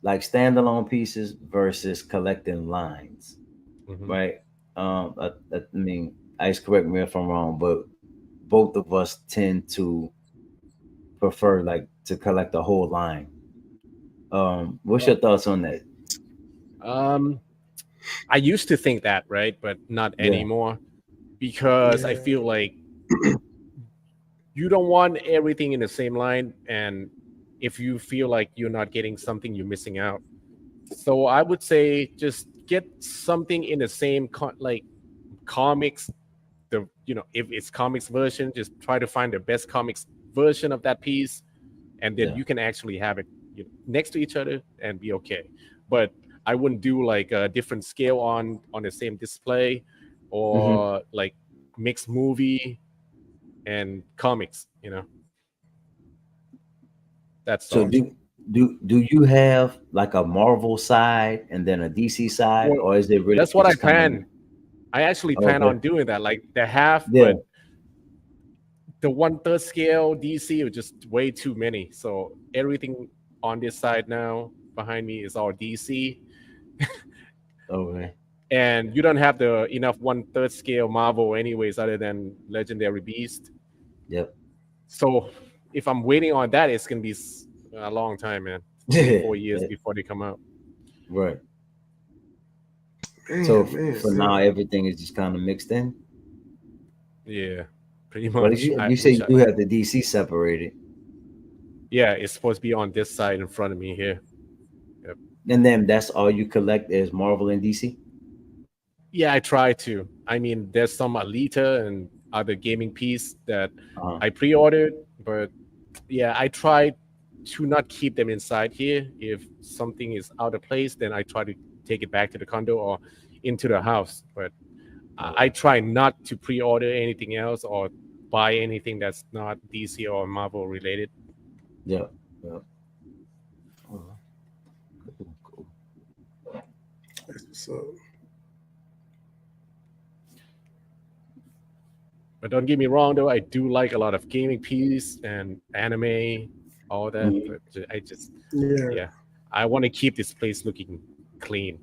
like standalone pieces versus collecting lines, Mhm. right? I mean, Ice, correct me if I'm wrong, but both of us tend to prefer like to collect a whole line. What's your thoughts on that? Um, I used to think that, right? But not Yeah. anymore because I Yeah. feel like you don't want everything in the same line. And if you feel like you're not getting something, you're missing out. So I would say just get something in the same like comics. If it's comics version, just try to find the best comics version of that piece, and then Yeah. you can actually have it next to each other and be okay. But I wouldn't do like a different scale on the same display, Hmm. or like mix movie and comics. That's So all. Gotcha. do you have like a Marvel side and then a DC side, Well, or is it really that's what I just kind of plan. I actually plan okay? on doing that, like the half, Yeah. but the 1/3 scale DC was just way too many. So everything on this side now behind me is all DC, Okay. and you don't have the enough 1/3 scale Marvel anyways, other than Legendary Beast. Yep. So if I'm waiting on that, it's gonna be a long time, man. 3 4 years before they come out. Right. So Man. for now, everything is just kind of mixed in. Yeah, pretty But much. I you say wish you I. do have the DC separated, Yeah, it's supposed to be on this side in front of me here. Yep. and then that's all you collect is Marvel and DC. Yeah, I try to. I mean, there's some Alita and other gaming piece that Uh-huh. I pre-ordered, but yeah, I try to not keep them inside here. If something is out of place, then I try to take it back to the condo or into the house. But I try not to pre-order anything else or buy anything that's not DC or Marvel related. Yeah. Yeah. Uh-huh. Cool. That's what's up. But don't get me wrong, though, I do like a lot of gaming piece and anime, all that. Mhm. But I just, Yeah, yeah, I want to keep this place looking clean.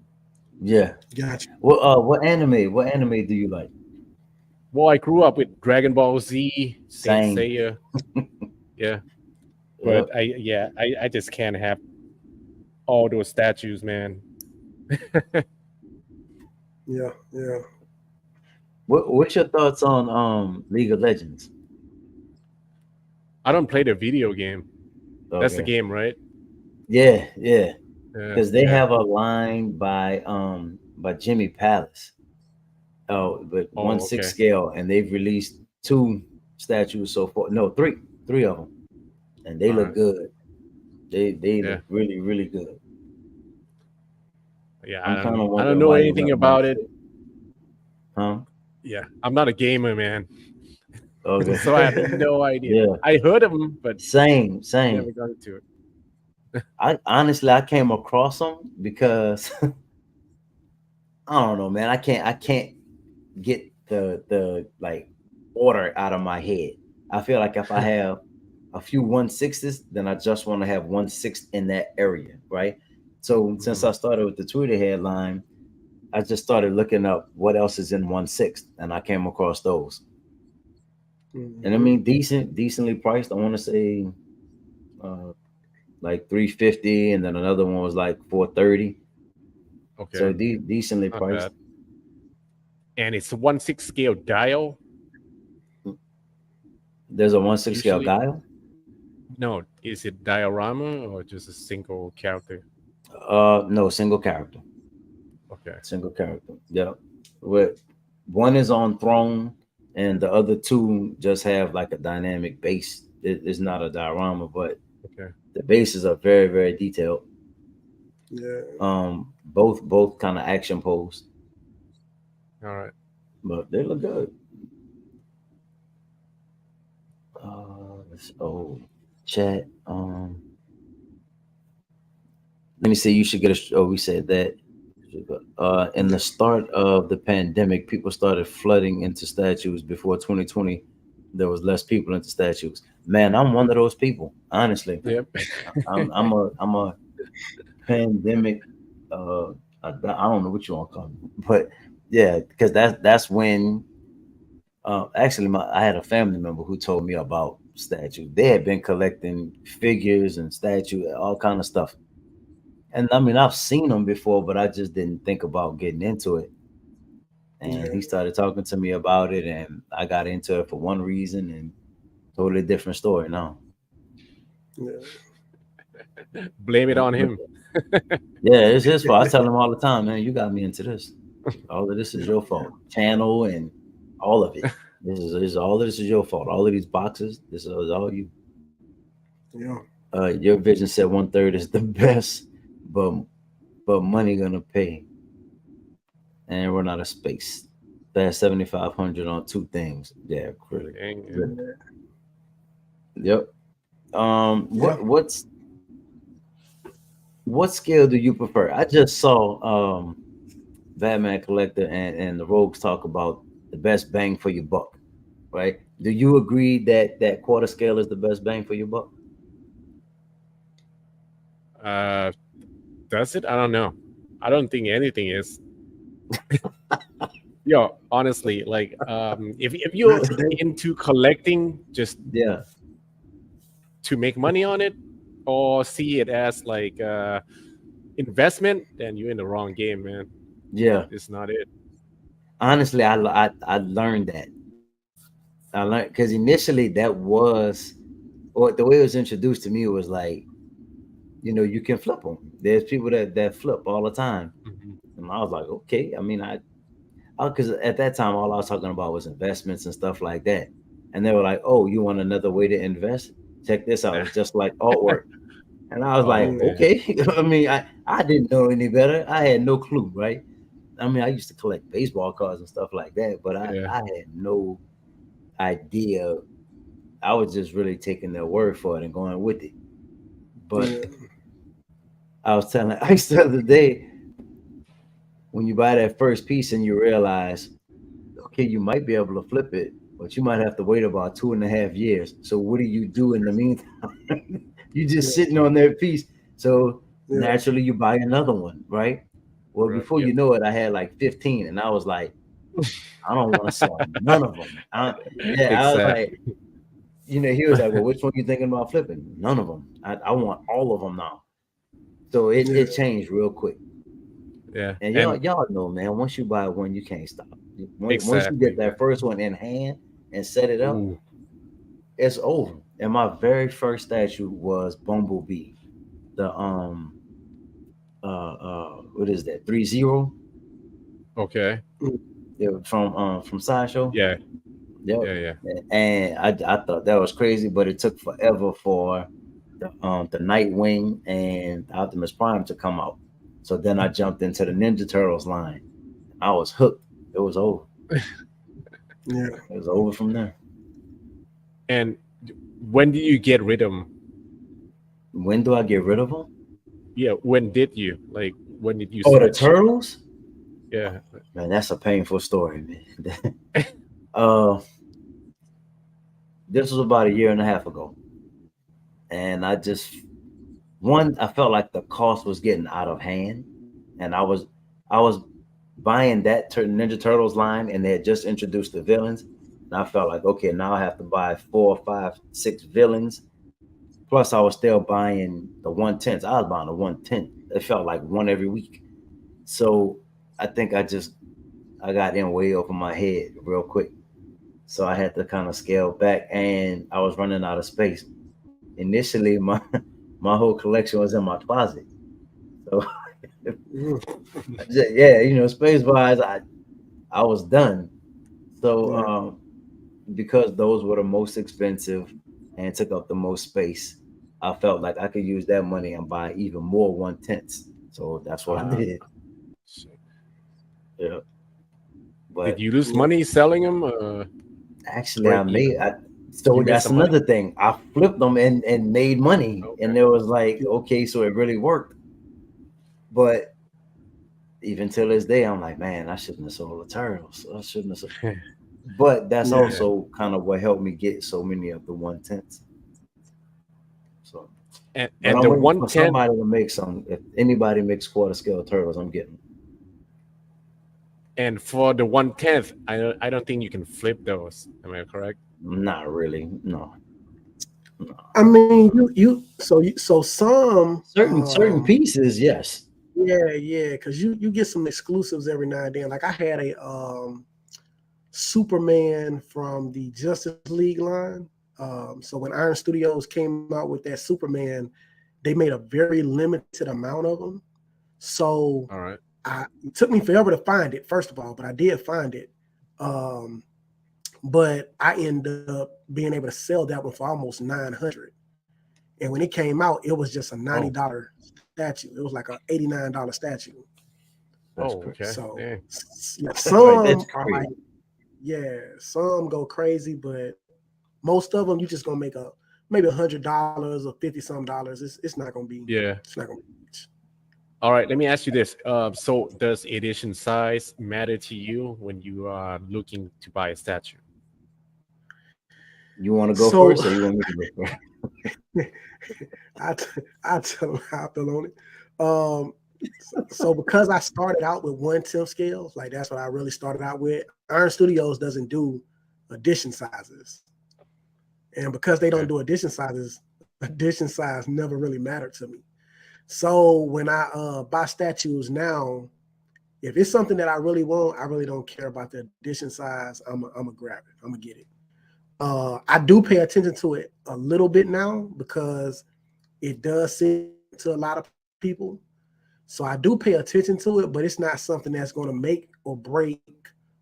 Yeah. gotcha. What anime do you like? Well, I grew up with Dragon Ball Z, Saint Same. Seiya, yeah. But Yep. I just can't have all those statues, man. Yeah, yeah. What's your thoughts on League of Legends? I don't play the video game. That's the Okay. game, right? Yeah, yeah. Because they Yeah. have a line by Jimmy Palace. Oh, but one Oh, six okay. scale, and they've released two statues so far. No, three of them, and they All look right. good. They Yeah. look really really good. Yeah. I'm kind of I don't wondering know why they anything went one about it. six. Huh? Yeah. I'm not a gamer, man. Okay. So I have no idea. Yeah. I heard of them, but Same. never got into it. I honestly I came across them because I don't know, man. I can't get the like order out of my head. I feel like if I have a few 1/6s, then I just want to have 1/6 in that area, right? So since Mhm. I started with the Twitter headline, I just started looking up what else is in 1/6, and I came across those. And I Mhm. mean, decently priced. I want to say uh, like 350, and then another one was like 430. So Okay. decently Not priced. bad. And it's 1/6 scale dial There's a 1/6 scale usually. dial. No, is it diorama or just a single character? No, single character. Okay. Single character. Yeah. With one is on throne, and the other two just have like a dynamic base. It's not a diorama, but Okay. the bases are very, very detailed. Yeah. Both kind of action posed, All right. but they look good. Oh, chat. Let me see. You should get a. Oh, we said that. In the Yeah. start of the pandemic, people started flooding into statues. Before 2020, there was less people into statues. Man, I'm one of those people. Honestly, Yep. I'm a pandemic. I don't know what you want to call me, but yeah, because that's when. Actually, I had a family member who told me about statues. They had been collecting figures and statues, all kind of stuff. And I mean, I've seen them before, but I just didn't think about getting into it. And Yeah. he started talking to me about it, and I got into it for one reason, and totally different story now. Yeah. Blame it Yep. on him. Yeah, it's his fault. I tell him all the time, man, you got me into this. All of this is your fault. Channel and all of it. This is all of this is your fault. All of these boxes, this is all you. Yeah. Your vision said 1/3 is the best, but money gonna pay, and run out of space. That's 7,500 on two things. Yeah, really, Dang, yeah. really. Yep. Yeah. What scale do you prefer? I just saw Batman Collector and the Rogues talk about the best bang for your buck, right? Do you agree that that quarter scale is the best bang for your buck? Uh, does it? I don't know. I don't think anything is. Yo, honestly, like, if Not you're today. into collecting just Yeah, to make money on it, or see it as like investment, then you're in the wrong game, man. yeah. It's not it. Honestly, I learned that. I learned because initially that was, or the way it was introduced to me was like, you can flip them. There's people that flip all the time, Mhm. and I was like, okay. I mean, because at that time all I was talking about was investments and stuff like that, and they were like, oh, you want another way to invest? Check this out. It's just like artwork, and I was like, Oh Yeah. man, okay. I mean, I didn't know any better. I had no clue, right? I mean, I used to collect baseball cards and stuff like that, but yeah. I had no idea. I was just really taking their word for it and going with it. But Yeah. I was telling Ice the other day, when you buy that first piece and you realize, okay, you might be able to flip it. but you might have to wait about 2.5 years. So what do you do in the meantime? You just Yeah, sitting on that piece. So yeah, naturally you buy another one, right? Well, Right. before Yep. you know it, I had like 15, and I was like, I don't want to sell none of them. Yeah, I was like, Exactly. he was like, well, which one you thinking about flipping? None of them. I want all of them now. So it yeah, changed real quick. Yeah. And And y'all know, man, once you buy one, you can't stop. Once you exactly. get that first one in hand and set it up, Ooh. it's over. And my very first statue was Bumblebee. The what is that? 3-0? Okay. mm, Yeah, from Sideshow. Yeah. Yep. Yeah. Yeah. And I thought that was crazy, but it took forever for the Nightwing and Optimus Prime to come out. So then I jumped into the Ninja Turtles line. I was hooked. It was over. yeah. It was over from there. And when do you get rid of them? When do I get rid of them? Yeah. When did you? Like, when did you Oh, the switch? turtles? Yeah. Man, that's a painful story, man. uh, this was about a year and a half ago, and I felt like the cost was getting out of hand, and I was buying that Ninja Turtles line, and they had just introduced the villains, and I felt like, okay, now I have to buy 4, 5, 6 villains. Plus, I was still buying the 110s. I was buying the 110. It felt like one every week. So I think I got in way over my head real quick. So I had to kind of scale back, and I was running out of space. Initially, my my whole collection was in my closet. So Mm, yeah, space wise, I was done. So yeah. because those were the most expensive and took up the most space, I felt like I could use that money and buy even more 110s. So that's what I Uh, did. Yeah. did But you lose Yeah. money selling them? actually, Break even? You so made that's some money? another thing. I flipped them and made money, Okay. and it was like, okay, so it really worked. But even till this day, I'm like, man, I shouldn't have sold the turtles. I shouldn't have. But that's Yeah. Yeah. also kind of what helped me get so many of the 110s. So, but And I'm the waiting for 110, somebody to make some. If anybody makes quarter scale turtles, I'm getting them. and for the 110th, I don't think you can flip those. Am I correct? Not really. No, no. I mean, so some Certain pieces, yes. yeah, because you get some exclusives every now and then. Like I had a Superman from the Justice League line. So when Iron Studios came out with that Superman, they made a very limited amount of them. So All right. it took me forever to find it, first of all, but I did find it. Um, but I ended up being able to sell that one for almost 900. And when it came out, it was just a Oh. $90 statue. It was like a $89 statue. That's Oh, crazy. okay. So Yeah. yeah, Right, that's some are like, crazy. yeah, some go crazy, but most of them you just gonna make maybe $100 or 50 some dollars. It's not gonna be Yeah. it's not gonna be much. All right. Let me ask you this. So does edition size matter to you when you are looking to buy a statue? You want to go So first, or you want me to go first? I I tell them how I feel on it. So because I started out with 1/10 scales, like that's what I really started out with. Iron Studios doesn't do edition sizes, and because they don't Okay. do edition sizes, edition size never really mattered to me. So when I buy statues now, if it's something that I really want, I really don't care about the edition size. I'm gonna grab it. I'm gonna get it. I do pay attention to it a little bit now because it does sit to a lot of people. So I do pay attention to it, but it's not something that's going to make or break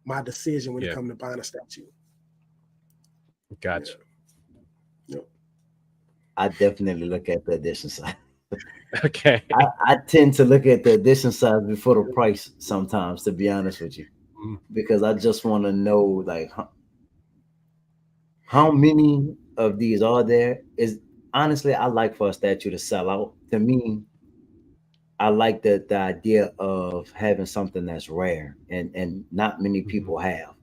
my decision when it Yeah. comes to buying a statue. Yeah. Gotcha. Yep. I definitely look at the edition size. Okay. I tend to look at the edition size before the price sometimes, to be honest with you, Mm, because I just want to know like how many of these are there. Is honestly, I like for a statue to sell out. To me, I like the idea of having something that's rare and not many mhm. people have.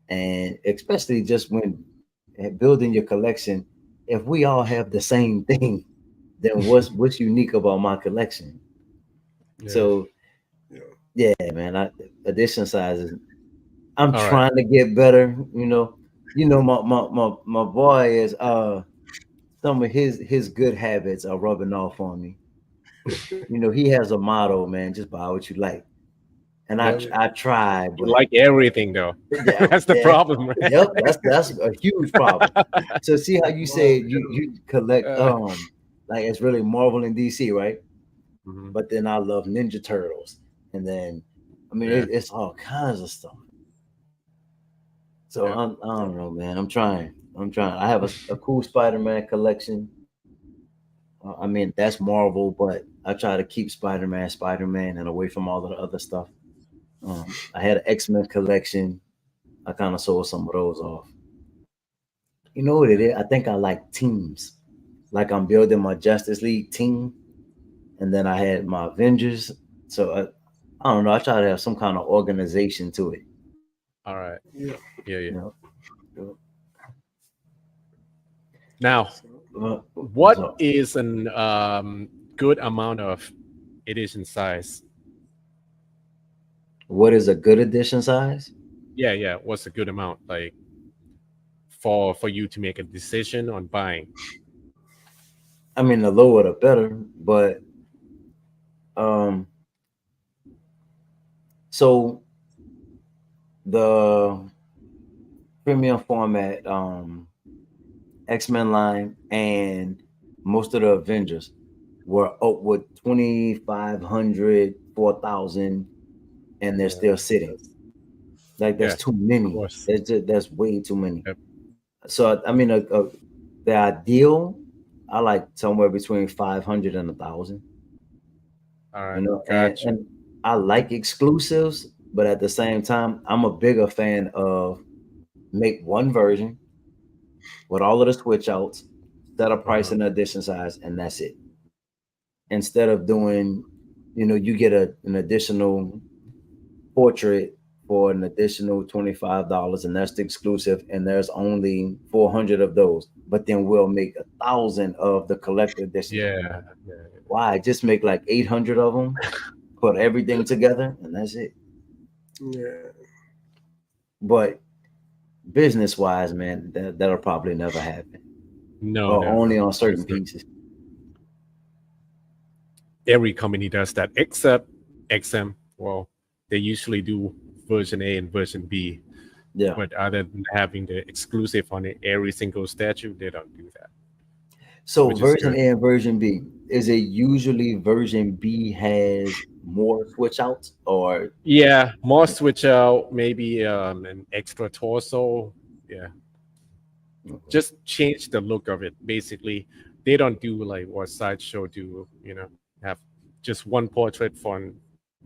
and especially just when building your collection, if we all have the same thing, then what's unique about my collection? Yeah. So Yeah. yeah, man, edition sizes. I'm All right. trying to get better. My boy is some of his good habits are rubbing off on me. He has a motto, man, just buy what you like. And I Yep. I try, You but like everything though. yeah, That's the yeah, problem, right? yep, that's a huge problem. So see how you say Well, you collect Uh, like it's really Marvel and DC, right? mhm. But then I love Ninja Turtles, and then I mean Yeah. it's all kinds of stuff. So Yeah. I don't know, man. I'm trying. I have a cool Spider-Man collection. I mean that's Marvel, but I try to keep Spider-Man, and away from all of the other stuff. I had an X-Men collection. I kind of sold some of those off. You know what it is? I think I like teams. Like I'm building my Justice League team, and then I had my Avengers. So I don't know. I try to have some kind of organization to it. All right. yeah. Yeah. Yeah. You know. Now, What's what up? is an good amount of edition size? What is a good edition size? Yeah. Yeah. What's a good amount like for you to make a decision on buying? I mean, the lower the better. But um, so the premium format, X-Men line, and most of the Avengers were up with 2,500, 4,000, and they're Yeah. still sitting. Like Yeah. that's too Of many. course. That's way too many. Yep. So I mean, the ideal, I like somewhere between 500 and 1,000. All right. And Gotcha. and I like exclusives, but at the same time, I'm a bigger fan of make one version with all of the switch outs, set a price Uh-huh. and addition size, and that's it. Instead of doing, you get an additional portrait for an additional $25, and that's the exclusive, and there's only 400 of those. But then we'll make 1,000 of the collector edition. Yeah. Yeah. Why? Just make like 800 of them, put everything together, and that's it. Yeah. But business wise, man, that'll probably never happen, No. or No. only No. on certain Because pieces. every company does that except XM. Well, they usually do version A and version B, Yeah. but other than having the exclusive on every single statue, they don't do that, So which is version good. A and version B, is it usually version B has more switch outs, or Yeah, more switch out, maybe an extra torso. Yeah, just change the look of it. Basically, they don't do like what Sideshow do. Have just one portrait for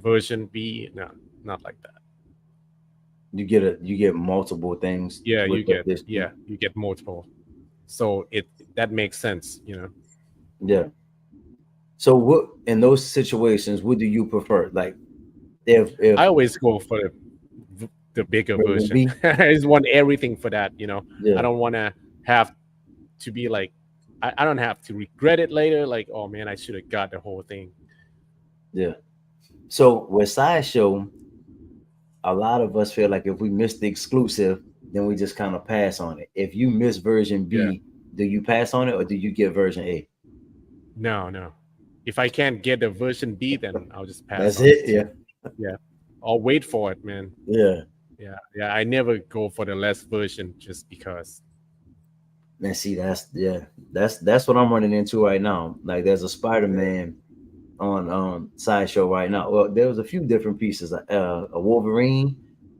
version B. No, not like that. you get multiple things Yeah, with this? you get multiple. So that makes sense. Yeah. So what in those situations, what do you prefer? Like if I always go for the bigger version version. B? I just want everything for that. I Yeah, don't want to have to be like, I don't have to regret it later. Like, oh man, I should have got the whole thing. yeah. So with Sideshow, a lot of us feel like if we miss the exclusive, then we just kind of pass on it. If you miss version Yeah. B, do you pass on it or do you get version A? No, no. If I can't get the version B, then I'll just pass That's on it. it. Yeah, Yeah. I'll wait for it, man. yeah. Yeah. Yeah. I never go for the less version just because. And see, that's what I'm running into right now. Like there's a Spider-Man on Sideshow right now. Well, there was a few different pieces, a Wolverine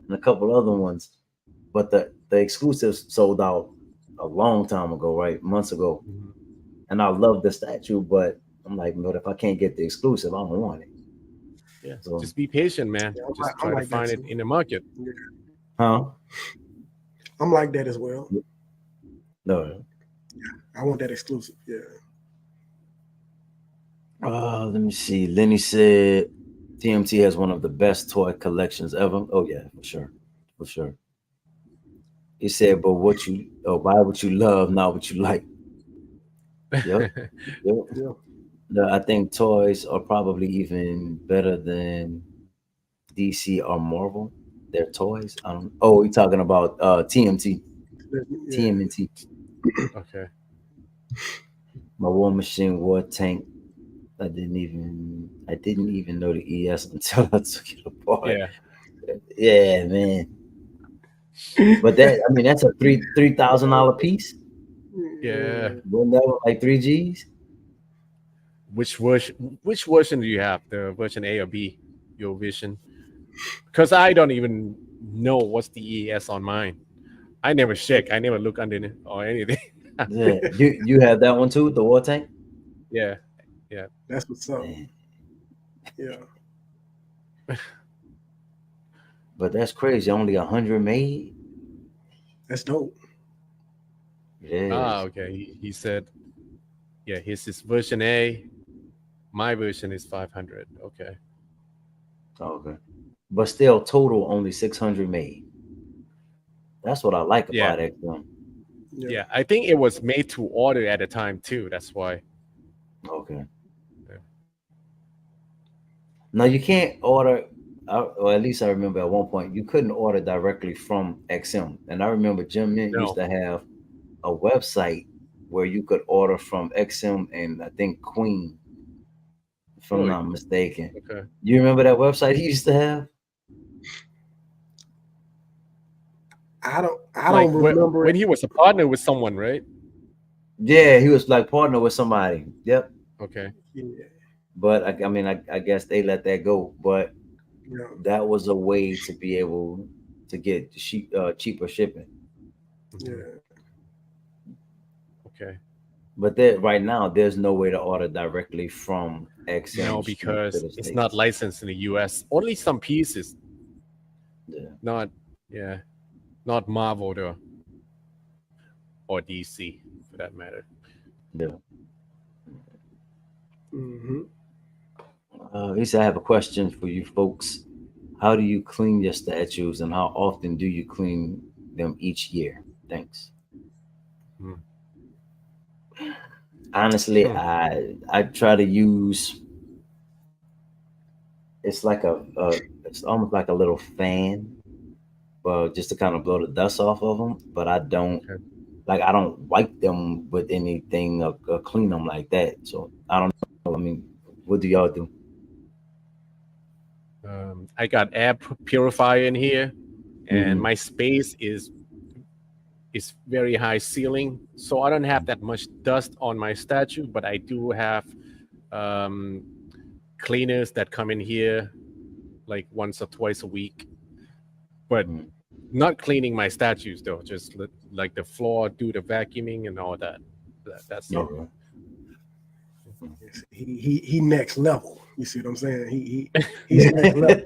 and a couple other ones, but the exclusives sold out a long time ago, right? Months ago. Mhm. And I love the statue, but I'm like, but if I can't get the exclusive, I don't want it. Yeah. So, Just be patient, man. Yeah, Just I'm try to like that find it too. in the market. Yeah. huh? I'm like that as well. No. I want that exclusive. Yeah. Let me see. Lenny said TMT has one of the best toy collections ever. Oh yeah, for sure, for sure. He said, but buy what you love, not what you like. Yep. Yep. Yeah. No, I think toys are probably even better than DC or Marvel. Their toys. Oh, you're talking about TMT, Yeah. TMNT. Okay. My War Machine, War Tank. I didn't even know the ES until I took it apart. Yeah. Yeah, man. But that's a $3,000 piece. Yeah. Wasn't that like 3 Gs? Which version do you have? The version A or B? Your Vision? Because I don't even know what's the ES on mine. I never check. I never look underneath or anything. Yeah. You have that one too, the War Tank? Yeah. Yeah. That's what's up. Man. Yeah. But that's crazy. Only 100 made. That's dope. Yes. Okay. He said, yeah, his is version A. My version is 500. Okay. Okay. But still, total only 600 made. That's what I like Yeah. about XM. Yeah. I think it was made to order at the time too. That's why. Okay. Yeah. Now you can't order, or at least I remember at one point you couldn't order directly from XM. And I remember Jim Mint used No. to have a website where you could order from XM and I think Queen, if I'm Really? not mistaken. Okay. You remember that website he used to have? I Like don't remember when it. he was a partner with someone, right? Yeah, he was like partner with somebody. Yep. Okay. Yeah. But I guess they let that go. But Yeah. that was a way to be able to get cheaper shipping. Mhm. Yeah. Okay. But right now, there's no way to order directly from XM No, straight to because the it's not States. licensed in the US. Only some pieces. Yeah. Not yeah. Not Marvel or DC for that matter. Yeah. Hmm. He said, I have a question for you folks. How do you clean your statues and how often do you clean them each year? Thanks. Hmm. Honestly, Hmm. I try to use it's like it's almost like a little fan, just to kind of blow the dust off of them. But Okay. I don't wipe them with anything or clean them like that. So I don't know. I mean, what do y'all do? I got air purifier in here, and Hmm. my space is very high ceiling, so I don't have that much dust on my statue. But I do have um, cleaners that come in here like once or twice a week. But Hmm. not cleaning my statues though, just like the floor, do the vacuuming and all that. That's it. Okay. He next level. You see what I'm saying? He's next level.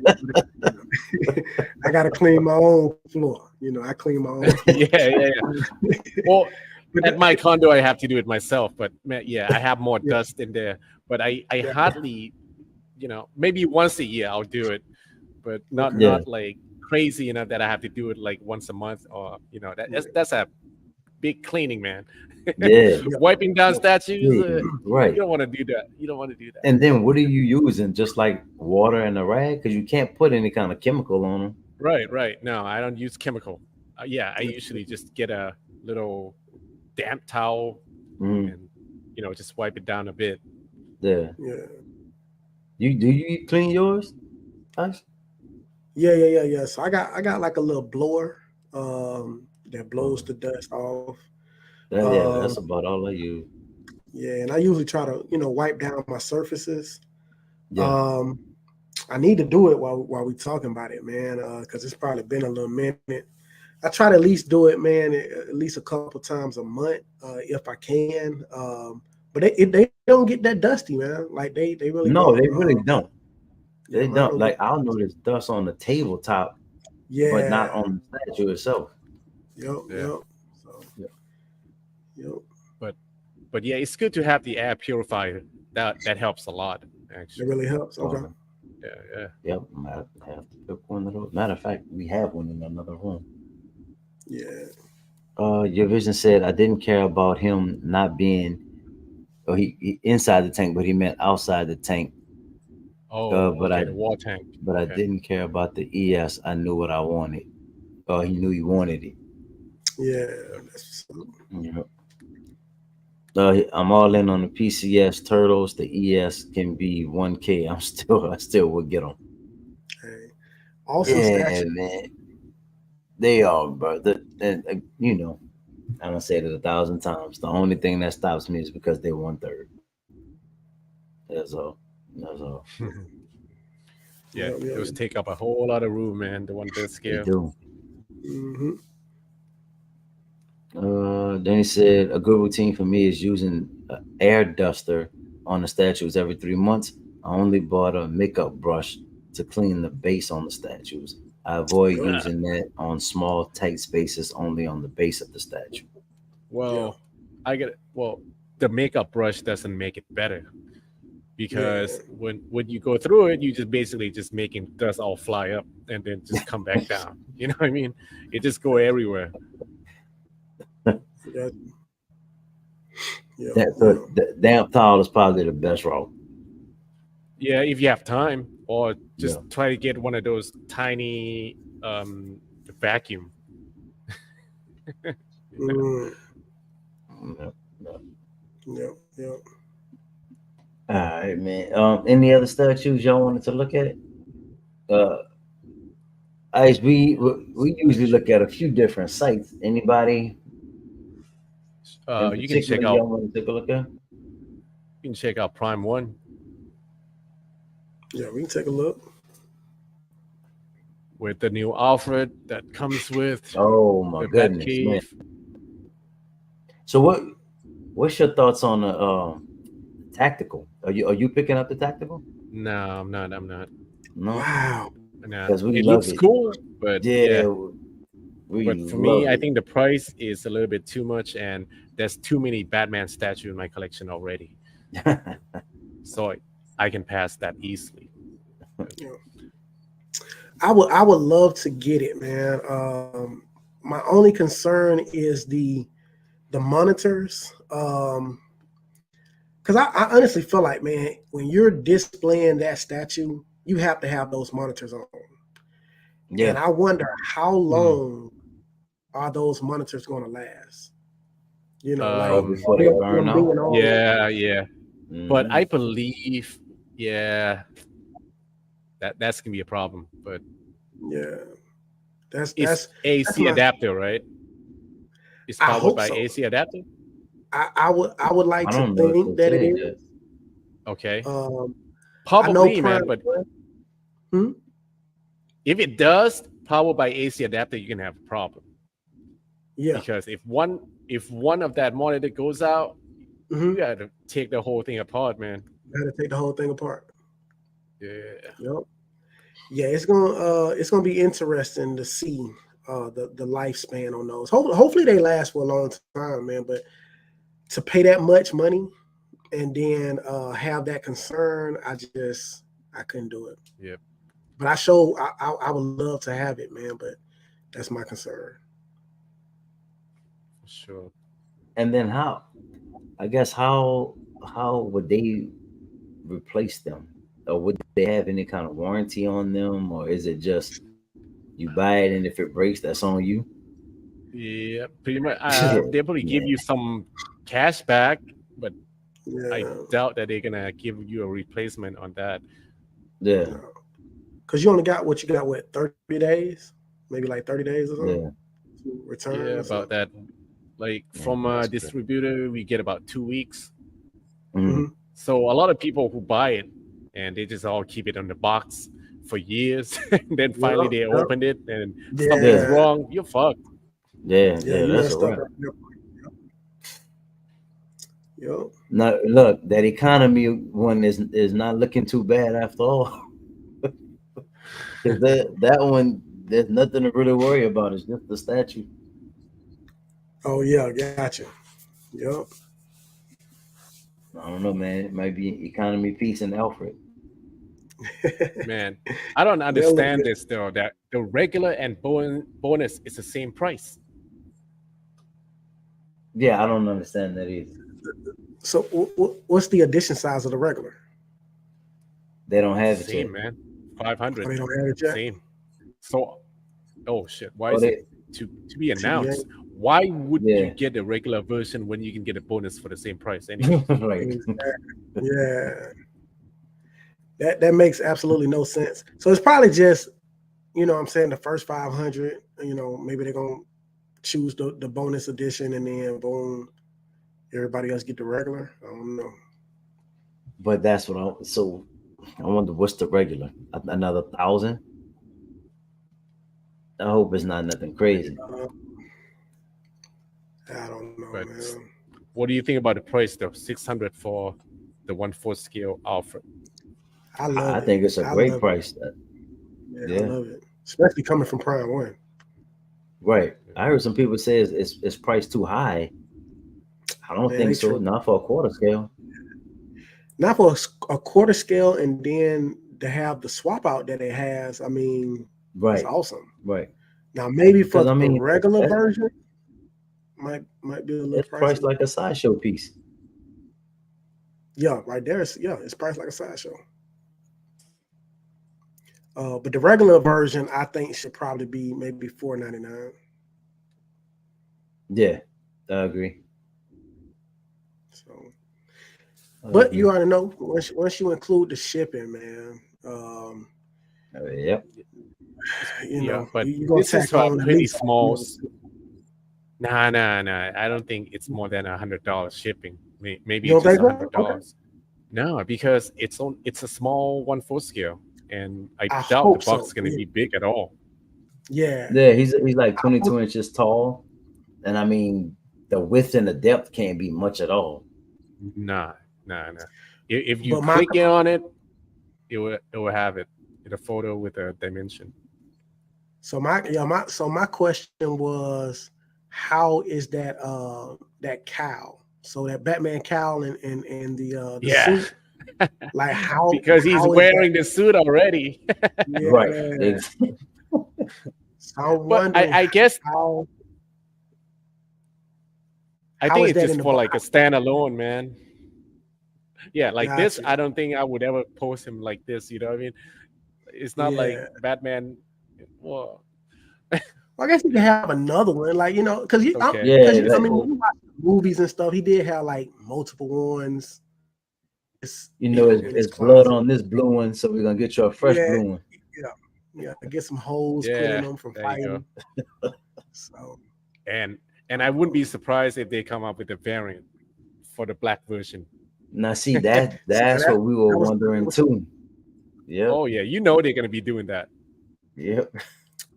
I gotta clean my own floor. I clean my own floor. Yeah. Well, But at my condo, I have to do it myself. But yeah, I have more yeah, dust in there. But I yeah, hardly, maybe once a year I'll do it, but not okay. Yeah. not like crazy enough that I have to do it like once a month or Yeah, that's a big cleaning, man. Yeah. yeah, Wiping down yeah. statues, Yeah. you Right. don't want to do that. You don't want to do that. And then what are you using? Just like water and a rag? Because you can't put any kind of chemical on them. Right. No, I don't use chemical. Yeah, I Yeah. usually just get a little damp towel Mm. and just wipe it down a bit. Yeah. Yeah. You clean yours? Ice? Yeah. So I got like a little blower that blows Okay. the dust off. Yeah, Um, that's about all I use. yeah, and I usually try to wipe down my surfaces. Yeah. Um, I need to do it while we talking about it, man, because it's probably been a little minute. I try to at least do it, man, at least a couple times a month, if I can. But they don't get that dusty, man. Like they really No, don't. they really don't. Yeah, They mine don't. don't get. Like I'll notice dust on the tabletop, but not Yeah. on the statue itself. Yep. Yeah, So, Yeah. yep. but yeah, it's good to have the air purifier. That helps a lot, It actually. really helps. Okay. Okay. Yeah. Yep. I have to pick one of those. Matter of fact, we have one in another room. Yeah. Your vision said I didn't care about him not being, or he inside the tank, but he meant outside the tank. Oh, But okay, I the war tank. but I Okay. didn't care about the ES. I knew what I wanted. He knew he wanted it. Yeah, that's, Yeah. I'm all in on the PCS turtles. The ES can be 1K. I still would get them. hey, awesome Yeah, statue. man. They are, bro. You know, I don't say it 1,000 times. The only thing that stops me is because they 1/3. That's all. That's all. Yeah, Yeah, yeah. those take up a whole lot of room, man. The 1/3 They scale. do. Mm-hmm. Then he said a good routine for me is using an air duster on the statues every 3 months. I only bought a makeup brush to clean the base on the statues. I avoid Yep. Ah, using that on small, tight spaces, only on the base of the statue. Yeah. well, well, the makeup brush doesn't make it better Yeah. because when you go through it, you just basically just making dust all fly up and then just come back down. You know what I mean? It just go everywhere. Yeah. Yeah. So Yeah. the damp towel is probably the best route. Yeah, if you have time, or Yeah. just try to get one of those tiny vacuum. Mm, Yeah. Yeah. yeah. Yeah. All right, man. Any other statues y'all wanted to look at? Uh, Ice, we usually look at a few different sites. Anybody in You can check particular out y'all want to take a look at? Prime One Yeah. We can take a look. with the new Alfred that comes with Oh my the Bat goodness, man. Cave. So what's your thoughts on the tactical? Are you picking up the tactical? No, I'm not. I'm not. No, Wow. Nah, because we it love looks it. cool, but yeah. Yeah, we But for me, love I it. think the price is a little bit too much, and there's too many Batman statue in my collection already, so I can pass that easily. Yeah. I would love to get it, man. My only concern is the monitors. Because I honestly feel like, man, when you're displaying that statue, you have to have those monitors on. And Yeah. I wonder how Hmm. long are those monitors going to last? Like Oh, Um, before they burn them out. being on. yeah, yeah, but I Hmm. believe, yeah, that's gonna be a problem. But Yeah, that's it's that's that's AC my. adapter, right? It's I powered hope by so. AC adapter. I would like I to don't know if think they that it said is. that. Okay, Um, I know probably, man. Prime. But Hmm? if it does powered by AC adapter, you can have a problem Yeah. because if one of that monitor goes out, you Hmm. got to take the whole thing apart, man. Got to take the whole thing apart. Yeah. Yep. Yeah, it's gonna be interesting to see the lifespan on those. Hopefully they last for a long time, man. But to pay that much money and then have that concern, I couldn't do it. Yep. But I would love to have it, man. But that's my concern. Sure. And then I guess how would they replace them? Or would they have any kind of warranty on them? Or is it just you buy it and if it breaks, that's on you? Yeah, pretty much. They probably give Man. you some cash back, but I Yeah, doubt that they're gonna give you a replacement on that. Yeah. no, because you only got what you got. What 30 days? Maybe like 30 days or something Yeah. to return Yeah, or about something. that. Like Yeah, from a that's good. distributor, we get about 2 weeks. Mm. Hmm. So a lot of people who buy it and they just all keep it on the box for years. And then finally Yep, they yep. opened it and something's Yeah. Yeah, wrong. You're fucked. Yeah. yeah. Yeah. You That's a messed up. wrap. Yep. Yep. Now look, that economy one is not looking too bad after all. Because that one, there's nothing to really worry about. It's just the statue. Oh yeah, gotcha. Yep. I don't know, man. It might be economy, peace, and Alfred. Man, I don't They'll look understand good. this though, that the regular and bonus is the same price. Yeah, I don't understand that either. So what's the edition size of the regular? They don't have it Same, yet. man. Oh, 500. they don't have it yet. Same. So, oh shit. Why Oh, is it they to be TBA. announced? Why would you yeah, get a regular version when you can get a bonus for the same price anyway? right. Yeah, that makes absolutely no sense. So it's probably just, you know what I'm saying, the first 500, you know, maybe they're going to choose the bonus edition and then boom, everybody else get the regular. I don't know. But that's what I. So I wonder what's the regular? Another 1,000? I hope it's not nothing crazy. Uh, I don't know, But man. what do you think about the price though? 600 for the 1/4 scale Alfred. I I love it. think it's a I great love it. price. Yeah, I Yeah, love it. Especially coming from Prime One. right. I heard some people say it's priced too high. I don't Man, think they so. tripping. Not for a quarter scale. Not for a quarter scale, and then to have the swap out that it has. I mean, it's Right, awesome. right. Now maybe for Because I the mean, regular that, version, might be a little it's priced pricey. like a sideshow piece. Yeah, right there. It's priced like a sideshow. But the regular version, I think, should probably be maybe $4.99. Yeah, I agree. So, I but you agree. already know once you include the shipping, man, Yep. you Yeah, know but you're gonna this tack is a on at pretty least small. $100. Nah. I don't think it's more than $100 shipping. Maybe You it's don't just think a so? hundred Okay. dollars. No, because it's a small 1/4 scale, and I I doubt the hope box so. is gonna be big at all. Yeah. Yeah, he's like I hope, 22 inches tall, and I mean the width and the depth can't be much at all. Nah, nah. If you but my click on it, it will have it in a photo with a dimension. my question was, how is that cowl? So that Batman cowl and the Yeah, suit, like because he's how is that? wearing the suit already. Right. Yeah. So I'm But I, wondering I guess how I how think is it's that in just the for box? like a standalone, man. Yeah, like Got this, you. I don't think I would ever post him like this. You know what I mean? It's not like Yeah. Batman. Well, Well, I guess you can have another one, like because it's okay. Yeah, I like mean, when you watch movies and stuff, he did have like multiple ones. It's in his it's blood closet. on this blue one, so we're gonna get you a fresh Yeah, blue one. yeah, yeah. Get some holes put in Yeah, them from there you go. fighting. So And I wouldn't be surprised if they come up with a variant for the black version. Now see see that's what we were that wondering was too. Yep. Oh yeah, they're gonna be doing that. Yep.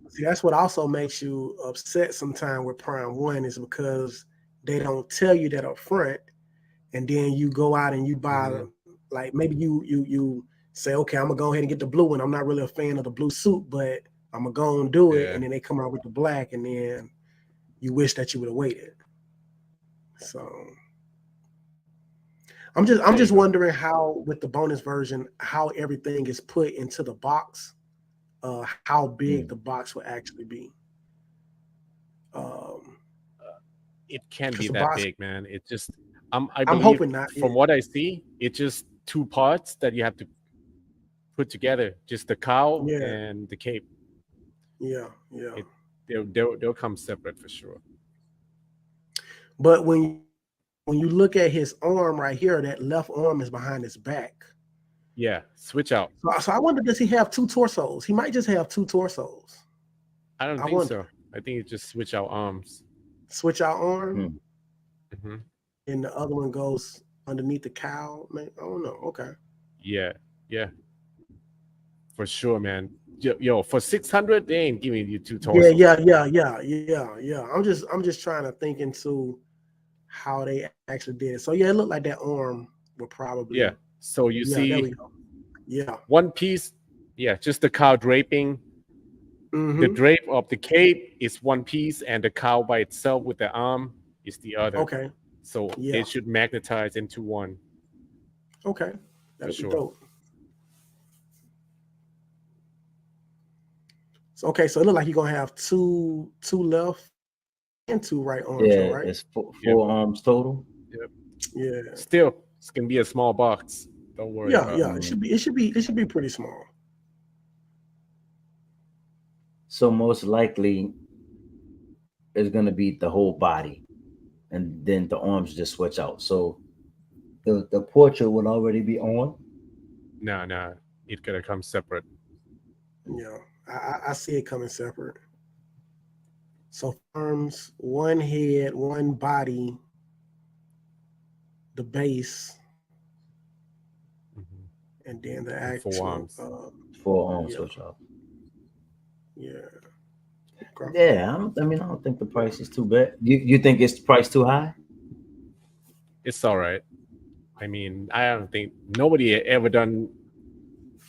see that's what also makes you upset sometimes with Prime One is because they don't tell you that up front, and then you go out and you buy Hmm. like maybe you say, okay, I'm gonna go ahead and get the blue one. I'm not really a fan of the blue suit, but I'm gonna go and do it, Yeah, and then they come out with the black, and then you wish that you would have waited. So I'm there you just go. wondering how with the bonus version how everything is put into the box, how big Mm. the box will actually be. Um, It can't because be the that box, big, man. It just I I'm believe hoping not. Yeah, from what I see, it's just two parts that you have to put together. Just the cowl yeah, and the cape. yeah. It they'll come separate for sure. But when you look at his arm right here, that left arm is behind his back. Yeah, switch out. So I wonder, does he have two torsos? He might just have two torsos. I don't I think wonder. so. I think it's just switch out arms. Switch out arm, Mm. Hmm. and the other one goes underneath the cowl. Man, I don't know. Okay. Yeah, yeah, for sure, man. Yo, for 600, they ain't giving you two torsos. Yeah. I'm just trying to think into how they actually did it. So yeah, it looked like that arm would Yeah. probably. So you Yeah, there we see go. Yeah. one piece, yeah, just the cow draping. The Mm-hmm. drape of the cape is one piece, and the cow by itself with the arm is the other. Okay. So Yeah. it should magnetize into one Okay. for That'd be sure. dope. So okay, so it looked like you're gonna have two left and 2 right arms, Yeah, though, right? it's four Yep. arms total. Yeah, Still, it's gonna be a small box. Don't worry yeah, about yeah. it. It should be pretty small. So most likely it's gonna be the whole body, and then the arms just switch out. So the portrait would already be on. No, it gonna come separate. Yeah, I see it coming separate. So arms, one head, one body, the base, Mhm. and then the And actual. forearms. 4 arms Yeah. switch out. Yeah. Okay. Yeah, I don't think the price is too bad. You think it's priced too high? It's all right. I mean, I don't think nobody ever done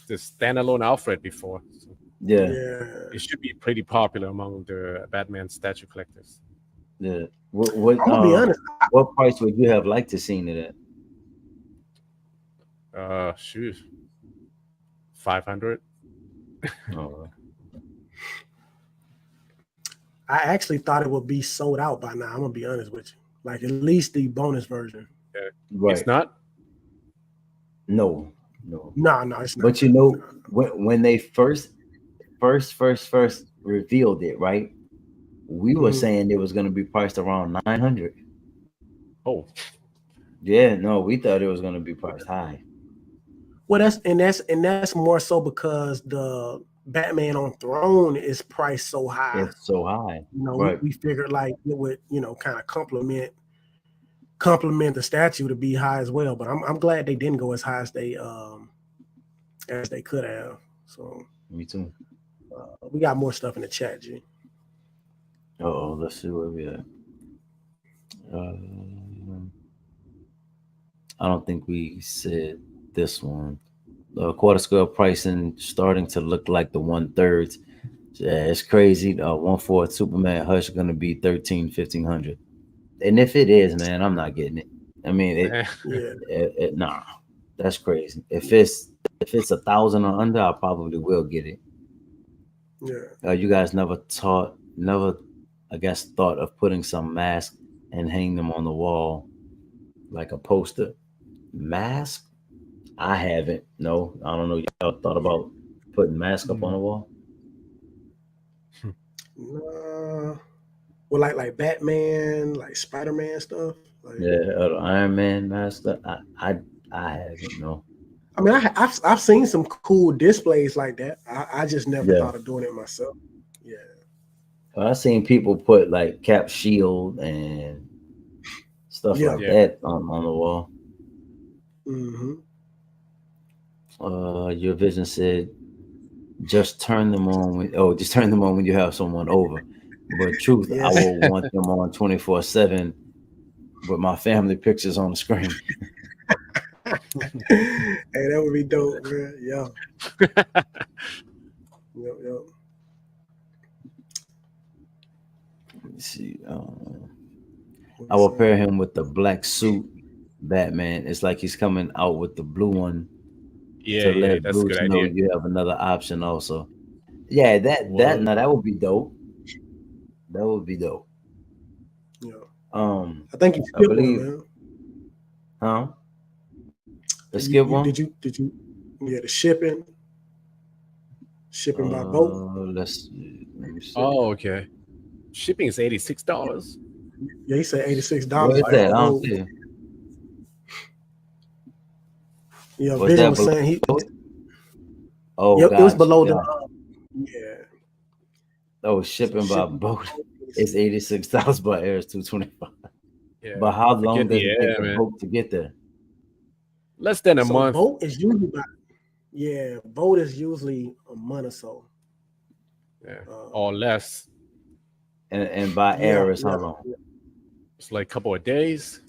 the standalone Alfred before. So Yeah, Yeah. it should be pretty popular among the Batman statue collectors. yeah. What I'm gonna be honest. what price would you have liked to seen it at? Shoot, 500. Oh, I actually thought it would be sold out by now. I'm gonna be honest with you. Like at least the bonus version. right. It's not. No. No, it's not. But you know, when they first revealed it, right? We were Mhm. saying it was going to be priced around 900. Oh, Yeah, no, we thought it was going to be priced high. Well, that's more so because the Batman on Throne is priced so high. It's so high. You know, Right. we figured like it would, kind of complement the statue to be high as well. But I'm glad they didn't go as high as they could have. So Me too. we got more stuff in the chat, G. Oh, let's see where we at. I don't think we said this one. Quarter scale pricing starting to look like the 1/3. Yeah, it's crazy. 1/4 Superman Hush gonna be 1,300-1,500. And if it is, man, I'm not getting it. I mean, Yeah. nah, that's crazy. If it's 1,000 or under, I probably will get it. Yeah. You guys never, I guess, thought of putting some masks and hang them on the wall like a poster. Mask? I haven't. No, I don't know. Y'all thought about putting mask up on the wall? Well, like Batman, like Spider-Man stuff. Like, Yeah, the Iron Man mask. I haven't. No. I mean, I've seen some cool displays like that. I just never thought of doing it myself. Yeah. I've seen people put like Cap Shield and stuff like that on the wall. Mm-hmm. Your vision said, just turn them on when you have someone over. But truth, I will want them on 24/7 with my family pictures on the screen. Hey, that would be dope, man. Yeah. Yep. Let me see. I will pair him with the black suit Batman. It's like he's coming out with the blue one. Yeah, that's a good idea. You have another option also. Yeah, that would be dope. That would be dope. Yeah. I think you skipped one, man. Huh? The skip one? Did you? Yeah, the shipping by boat. Let me see. Oh, okay. Shipping is $86. Yeah, he said $86. What is that? I don't see. Yeah, Vision was saying he. Oh, yep, it was below the. Yeah. Oh, shipping by boat. It's $86, but air is $225. Yeah. But how long does it take the boat to get there? Less than a month. Boat is usually a month or so. Yeah, or less. And by air is how long? It's like a couple of days.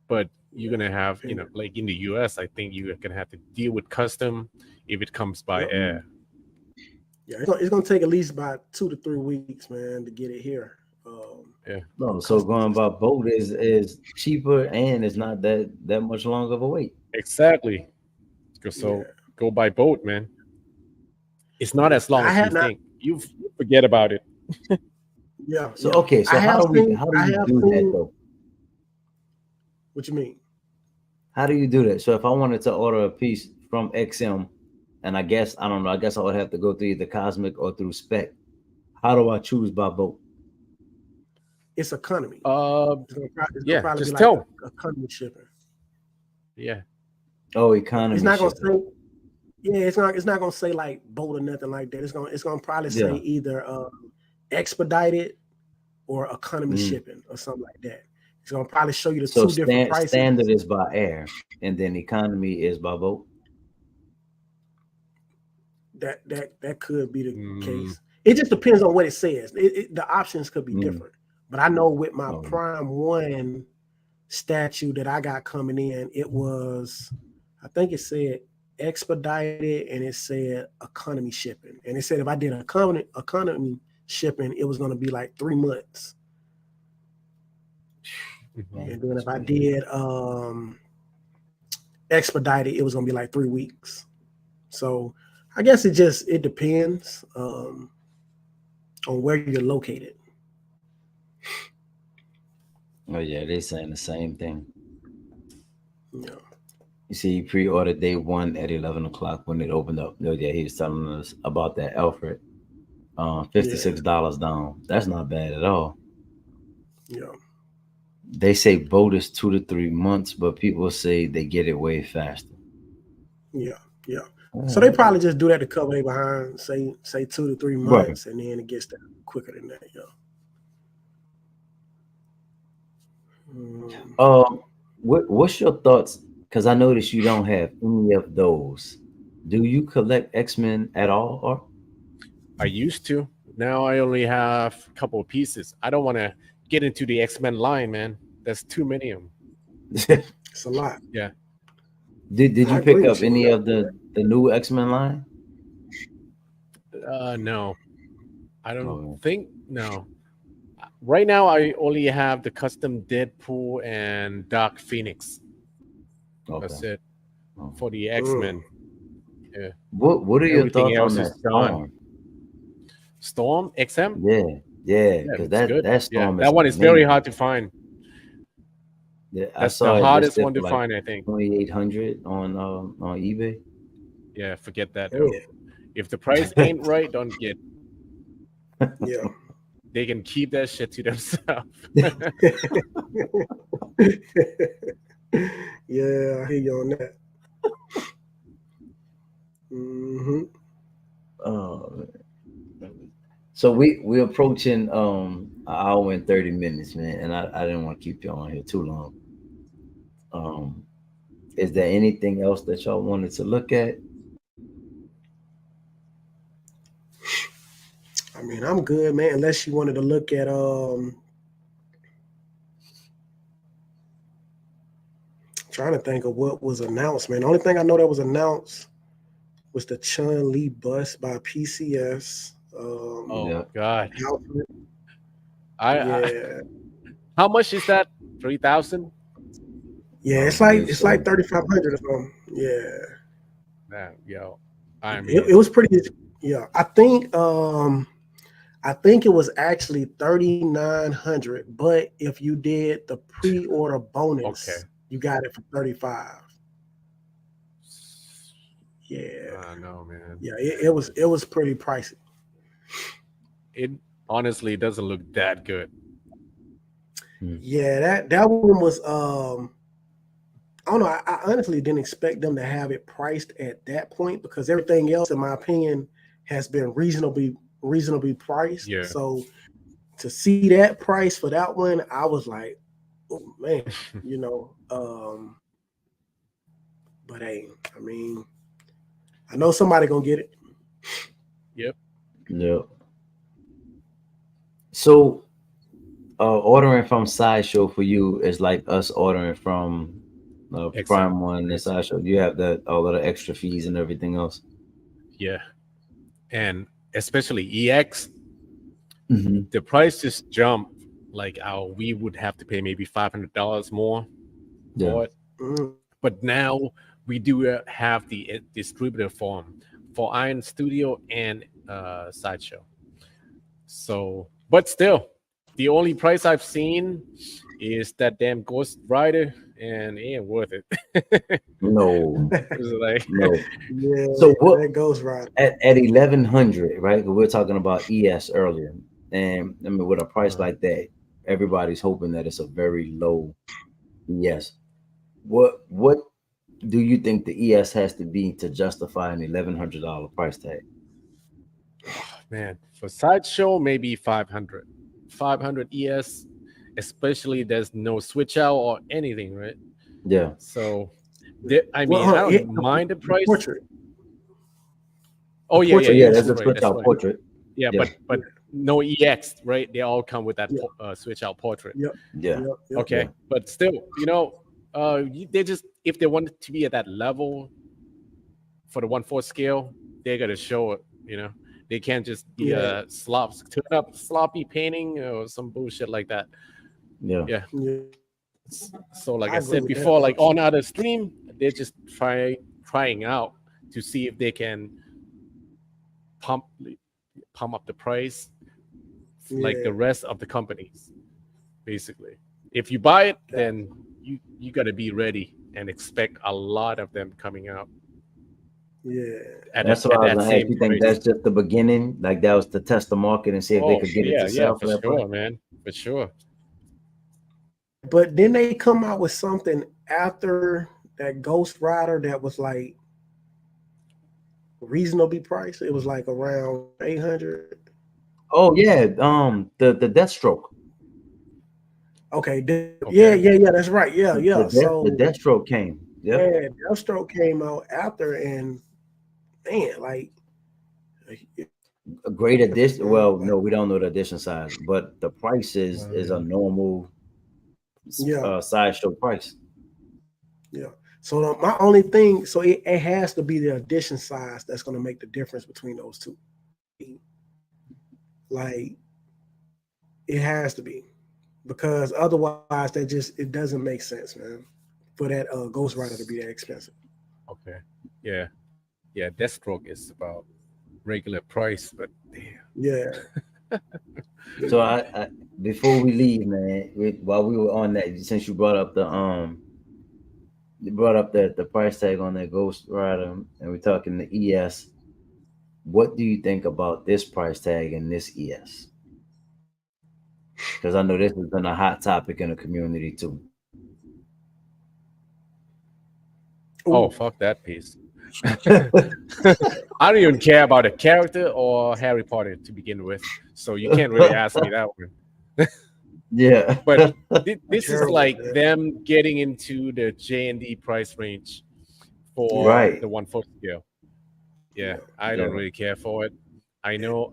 But you're gonna have, like in the US, I think you're gonna have to deal with custom if it comes by air. Yeah, it's gonna take at least about 2 to 3 weeks, man, to get it here. No, so going by boat is cheaper and it's not that much longer of a wait. Exactly. So go by boat, man. It's not as long as you think. You forget about it. Yeah. So Yeah. okay, so I how have do seen. I you have do that seen. though? What you mean? How do you do that? So if I wanted to order a piece from XM, and I guess I don't know, I guess I would have to go through either Cosmic or through Spec. How do I choose by vote? It's economy. Uh, It's gonna yeah, probably be just like tell. economy shipping. Yeah. Oh, It's economy not gonna shipping. say. Yeah, it's not gonna say like boat or nothing like that. It's gonna probably say Yeah. either expedited or economy Mhm. shipping or something like that. It's gonna probably show you the So two different prices. standard is by air, and then economy is by vote. That could be the Mm, case. It just depends on what it says. The options could be Mm. different. But I know with my Oh, Prime One statue that I got coming in, it was, I think it said expedited and it said economy shipping. And it said if I did economy shipping, it was going to be like 3 months. mhm. And then if I did expedited, it was going to be like 3 weeks. So I guess it depends on where you're located. oh yeah, they saying the same thing. You know. You see, he pre-ordered day one at 11 o'clock when it opened up. Oh yeah, he was telling us about that Alfred. Yeah. $56 down. That's not bad at all. Yeah. They say vote is 2 to 3 months, but people say they get it way faster. Yeah. Yeah. So they Alright. probably just do that to cover their behind, say 2 to 3 Right. months, and then it gets there quicker than that. Yeah. Um, Um, what's your thoughts? Because I noticed you don't have any of those. Do you collect X-Men at all? Or I used to. Now I only have a couple of pieces. I don't want to get into the X-Men line, man. There's too many of them. it's a lot. Yeah. did I you agree pick with up you on any that. of the new X-Men line? No, I don't Oh, think. No. Right now, I only have the custom Deadpool and Dark Phoenix. okay. That's it Oh. for the Mm. X-Men. Yeah. What are your Everything thoughts on else is that gone. Storm? Storm XM? Yeah, yeah, Yeah, it because looks that good. that Yeah, Storm is that one is very hard amazing. to find. Yeah, I That's the saw it hardest listed one for to like find, I think. 2,800 on eBay. Yeah, forget that. Oh, If the price ain't right, don't get. yeah. They can keep that shit to themselves. Yeah, I hear you on that. Hmm. Oh, so we're approaching an hour and 30 minutes, man, and I didn't want to keep you on here too long. Um, is there anything else that y'all wanted to look at? I mean, I'm good, man. Unless you wanted to look at trying to think of what was announced, man. The only thing I know that was announced was the Chun Li bust by PCS. Oh Yeah, God. Outfit. I Yeah, how much is that? 3,000? yeah. I It's like believe it's like so. 3,500 or something. Yeah, Man, yo. I it mean, was pretty. Yeah, I think it was actually 3,900, but if you did the pre-order okay. bonus, you got it for 35. Yeah, No, man. yeah. It was pretty pricey. It honestly doesn't look that good. Hmm. Yeah, that one was I don't know. I honestly didn't expect them to have it priced at that point because everything else, in my opinion, has been reasonably priced. Yeah. So to see that price for that one, I was like, oh man, you know. But hey, I mean, I know somebody gonna get it. Yep. Yeah. So ordering from Sideshow for you is like us ordering from XM, Prime One and basically. Sideshow. You have the all of the extra fees and everything else. Yeah. And especially EX, Hmm. the price just jumped. Like we would have to pay maybe $500 more Yeah. for it. Mm, But now we do have the distributor form for Iron Studio and Sideshow. So But still, the only price I've seen is that damn Ghost Rider, and it ain't worth it. No, It's like, no. Yeah, So what that goes right. at 1100, right? 'Cause we are talking about ES earlier, and I mean, with a price like that, everybody's hoping that it's a very low ES. What do you think the ES has to be to justify an $1,100 price tag? man, for sideshow, maybe 500. 500 ES, especially there's no switch out or anything, right? Yeah, So, I Well, mean, I don't mind the price. portrait. Oh, yeah, portrait, yeah, yeah. that's That's a right. switch That's out right. portrait. Yeah, Yeah. but no EX, right? They all come with that Yeah. switch out portrait. Yep. Yeah, Yep. Okay, Yeah. but still, they just, if they want it to be at that level for the 1/4 scale, they gotta show it. They can't just be Yeah. turn up sloppy painting or some bullshit like that. yeah. Yeah. Yeah. So, like I I agree said with that, before, like actually. on other stream, they're just trying out to see if they can pump up the price like Yeah. the rest of the companies. Basically, if you buy it, Yeah. then you got to be ready and expect a lot of them coming out Yeah. at That's what I was that gonna ask. same You think price. that's just the beginning? Like that was to test the market and see if they Oh could get it yeah, to yeah, sell for for that price? sure, man, for sure. But then they come out with something after that Ghost Rider that was like reasonably priced. It was like around 800. Oh yeah, the Deathstroke. Okay. Okay. Yeah. That's right. Yeah. So The Deathstroke came. Yep. yeah, Deathstroke came out after, and man, like A great addition. Well, no, we don't know the edition size, but the price is a normal Yeah. sideshow price. Yeah. So my only thing, so it has to be the edition size that's going to make the difference between those two. Like it has to be, because otherwise it doesn't make sense, man, for that Ghost Rider to be that expensive. Okay. Yeah. Deathstroke is about regular price, but damn. Yeah. So I before we leave, man, while we were on that, since you brought up the price tag on that Ghost Rider, and we're talking the ES. What do you think about this price tag and this ES? Because I know this has been a hot topic in the community too. Oh, fuck that piece. I don't even care about a character or Harry Potter to begin with, so you can't really ask me that one. Yeah, But this is Terrible, like man. them getting into the J&D price range for Right. the 1/4 scale. Yeah, I Yeah. don't really care for it. I know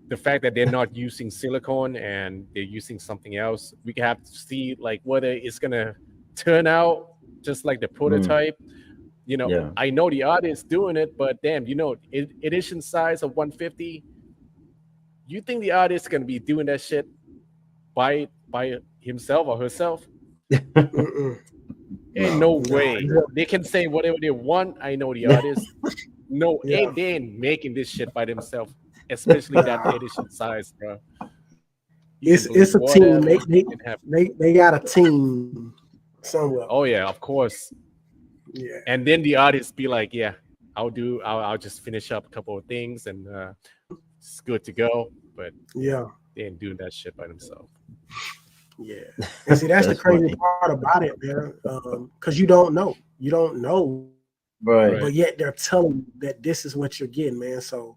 the fact that they're not using silicone and they're using something else, we can have to see like whether it's gonna turn out just like the prototype. Yeah. I know the artist doing it, but damn, edition size of 150. You think the artist gonna be doing that shit by himself or herself? Mm-mm. Ain't no No. way. They can say whatever they want. I know the artist. No, Yeah. they ain't making this shit by themselves, especially that edition size, bro. You It's can a believe team. whatever can happen. They got a team somewhere. Oh yeah, of course. Yeah. And then the artist be like, "Yeah, I'll just finish up a couple of things and it's good to go." But Yeah. they ain't doing that shit by themselves. Yeah. And see, that's the That's crazy funny. part about it, man. Because you don't know. Right. But yet they're telling you that this is what you're getting, man. So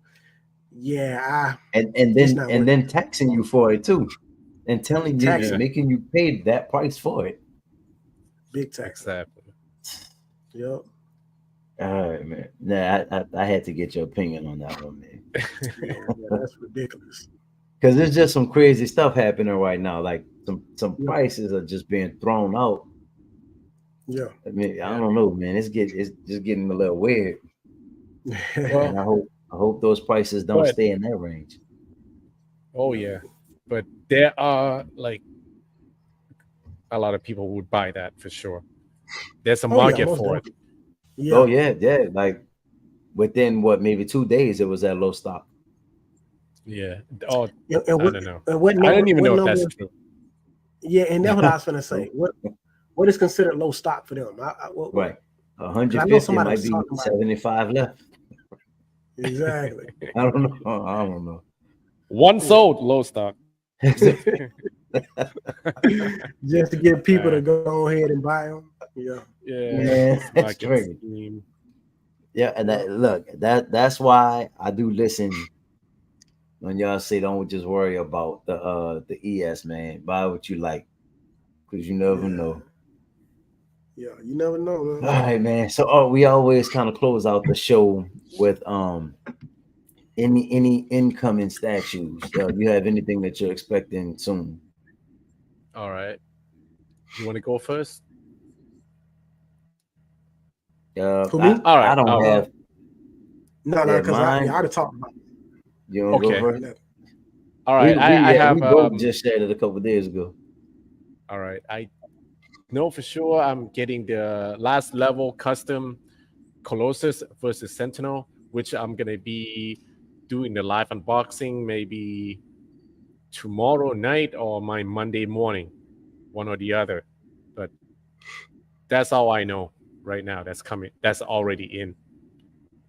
yeah, And It's not worth then taxing you for it too, and telling you, Taxing. making you pay that price for it. big tax. Exactly. Yep. All right, man. Nah, I had to get your opinion on that one, man, Yeah, that's ridiculous. because there's just some crazy stuff happening right now. Like some Yeah. prices are just being thrown out. Yeah. I mean, I don't know, man. It's just getting a little weird, and I hope those prices don't But- stay in that range. Oh yeah, but there are like a lot of people would buy that for sure. There's a Oh, yeah, market most for it. Yeah. Oh yeah. Like within maybe 2 days, it was at low stock. Yeah. Oh, And I what don't know. and what I number? don't even What know if number? that's true. Yeah, and that's what I was gonna say. What is considered low stock for them? Right. Because I know 150 somebody might was be talking about 75 left. exactly. I don't know. I don't know. One Yeah. sold, low stock. Just to get people to Uh, go ahead and buy them. Yeah. yeah, Man, it's that's market crazy. scheme. Yeah, and Yeah. that's why I do listen when y'all say don't just worry about the ES, man. Buy what you like, because you never Yeah. know. Yeah. You never know, All man. right, man. So we always kind of close out the show with any incoming statues. You have anything that you're expecting soon? All right. You want to go first? For I me? All I right. don't All right. have yeah Because I mine. I'd have talked about You want to go Okay. first? it. All We right. we I yeah have we both just shared it a couple days ago. all right. I know for sure I'm getting the last level custom Colossus versus Sentinel, which I'm gonna be doing the live unboxing maybe tomorrow night or my Monday morning, one or the other. But that's all I know right now. That's coming. That's already in.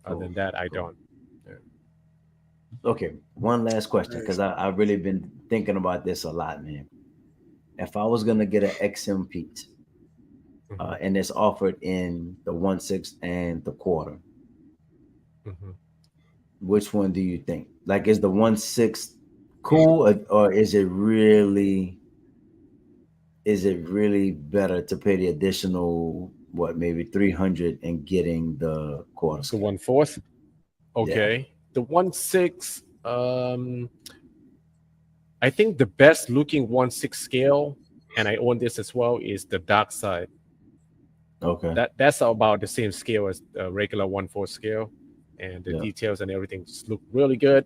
Other Cool. than that, I Cool. don't. Yeah. Okay, one last question, Nice. because I've really been thinking about this a lot, man. If I was gonna get an XM piece, Mhm, and it's offered in the 1/6 and the quarter, mhm. which one do you think? Like, is the 1/6 cool, or is it really better to pay the additional what, maybe 300 and getting the quarter The scale? 1/4. Yeah. Okay. The 1/6. I think the best looking 1/6 scale, and I own this as well, is the Dark Side. Okay. That's about the same scale as the regular 1/4 scale, and the Yeah. details and everything just look really good.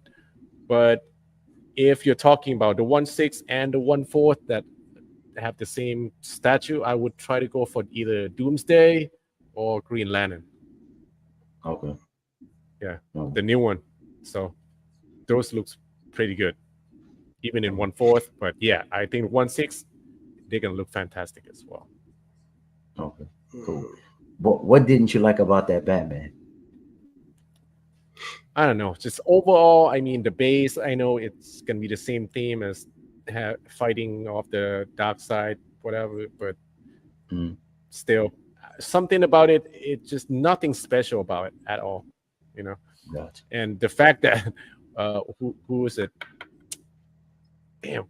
But if you're talking about the 1/6 and the 1/4 that have the same statue, I would try to go for either Doomsday or Green Lantern. Okay. Yeah, Oh, the new one. So those looks pretty good, even in oh, 1/4. But yeah, I think 1/6 they're gonna look fantastic as well. okay. Cool. Mhm. What didn't you like about that Batman? I don't know. Just overall, I mean, the base. I know it's gonna be the same theme as fighting off the dark side, whatever. But Mm, still, something about it. It's just nothing special about it at all. You know. gotcha. And the fact that who is it? Damn.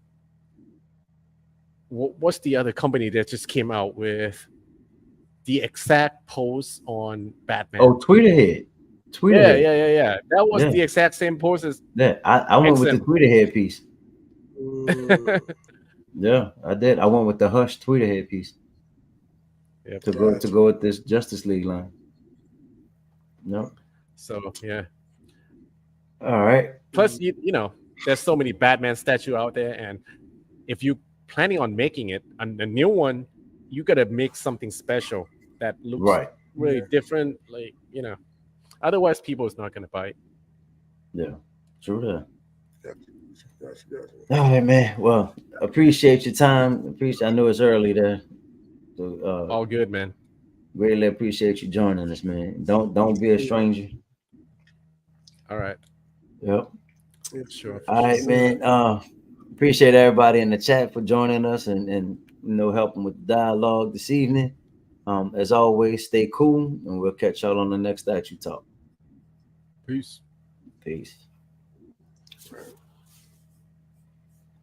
What's the other company that just came out with the exact pose on Batman? Oh, Tweeterhead. Yeah, Tweeterhead. yeah, yeah, yeah. That was Yeah. the exact same pose as Yeah. I went with the XM. Tweeterhead piece. Mm, Yeah, I did. I went with the Hush Tweeterhead piece Yep. to gotcha. go with this Justice League line. Yep. So yeah. All right. Plus, you know, there's so many Batman statue out there, and if you planning on making it a new one, you gotta make something special that looks Right. really Yeah. different. Like otherwise people is not gonna buy it. Yeah. True that. Gotcha. All right, man. Well, appreciate your time. Appreciate. I know it's early there. So, All good, man. really appreciate you joining us, man. Don't be a Yeah. stranger. All right. Yep. Yeah. Sure, for All sure. right, man. Appreciate everybody in the chat for joining us and helping with the dialogue this evening. As always, stay cool, and we'll catch y'all on the next Statue Talk. Peace. Peace. Right.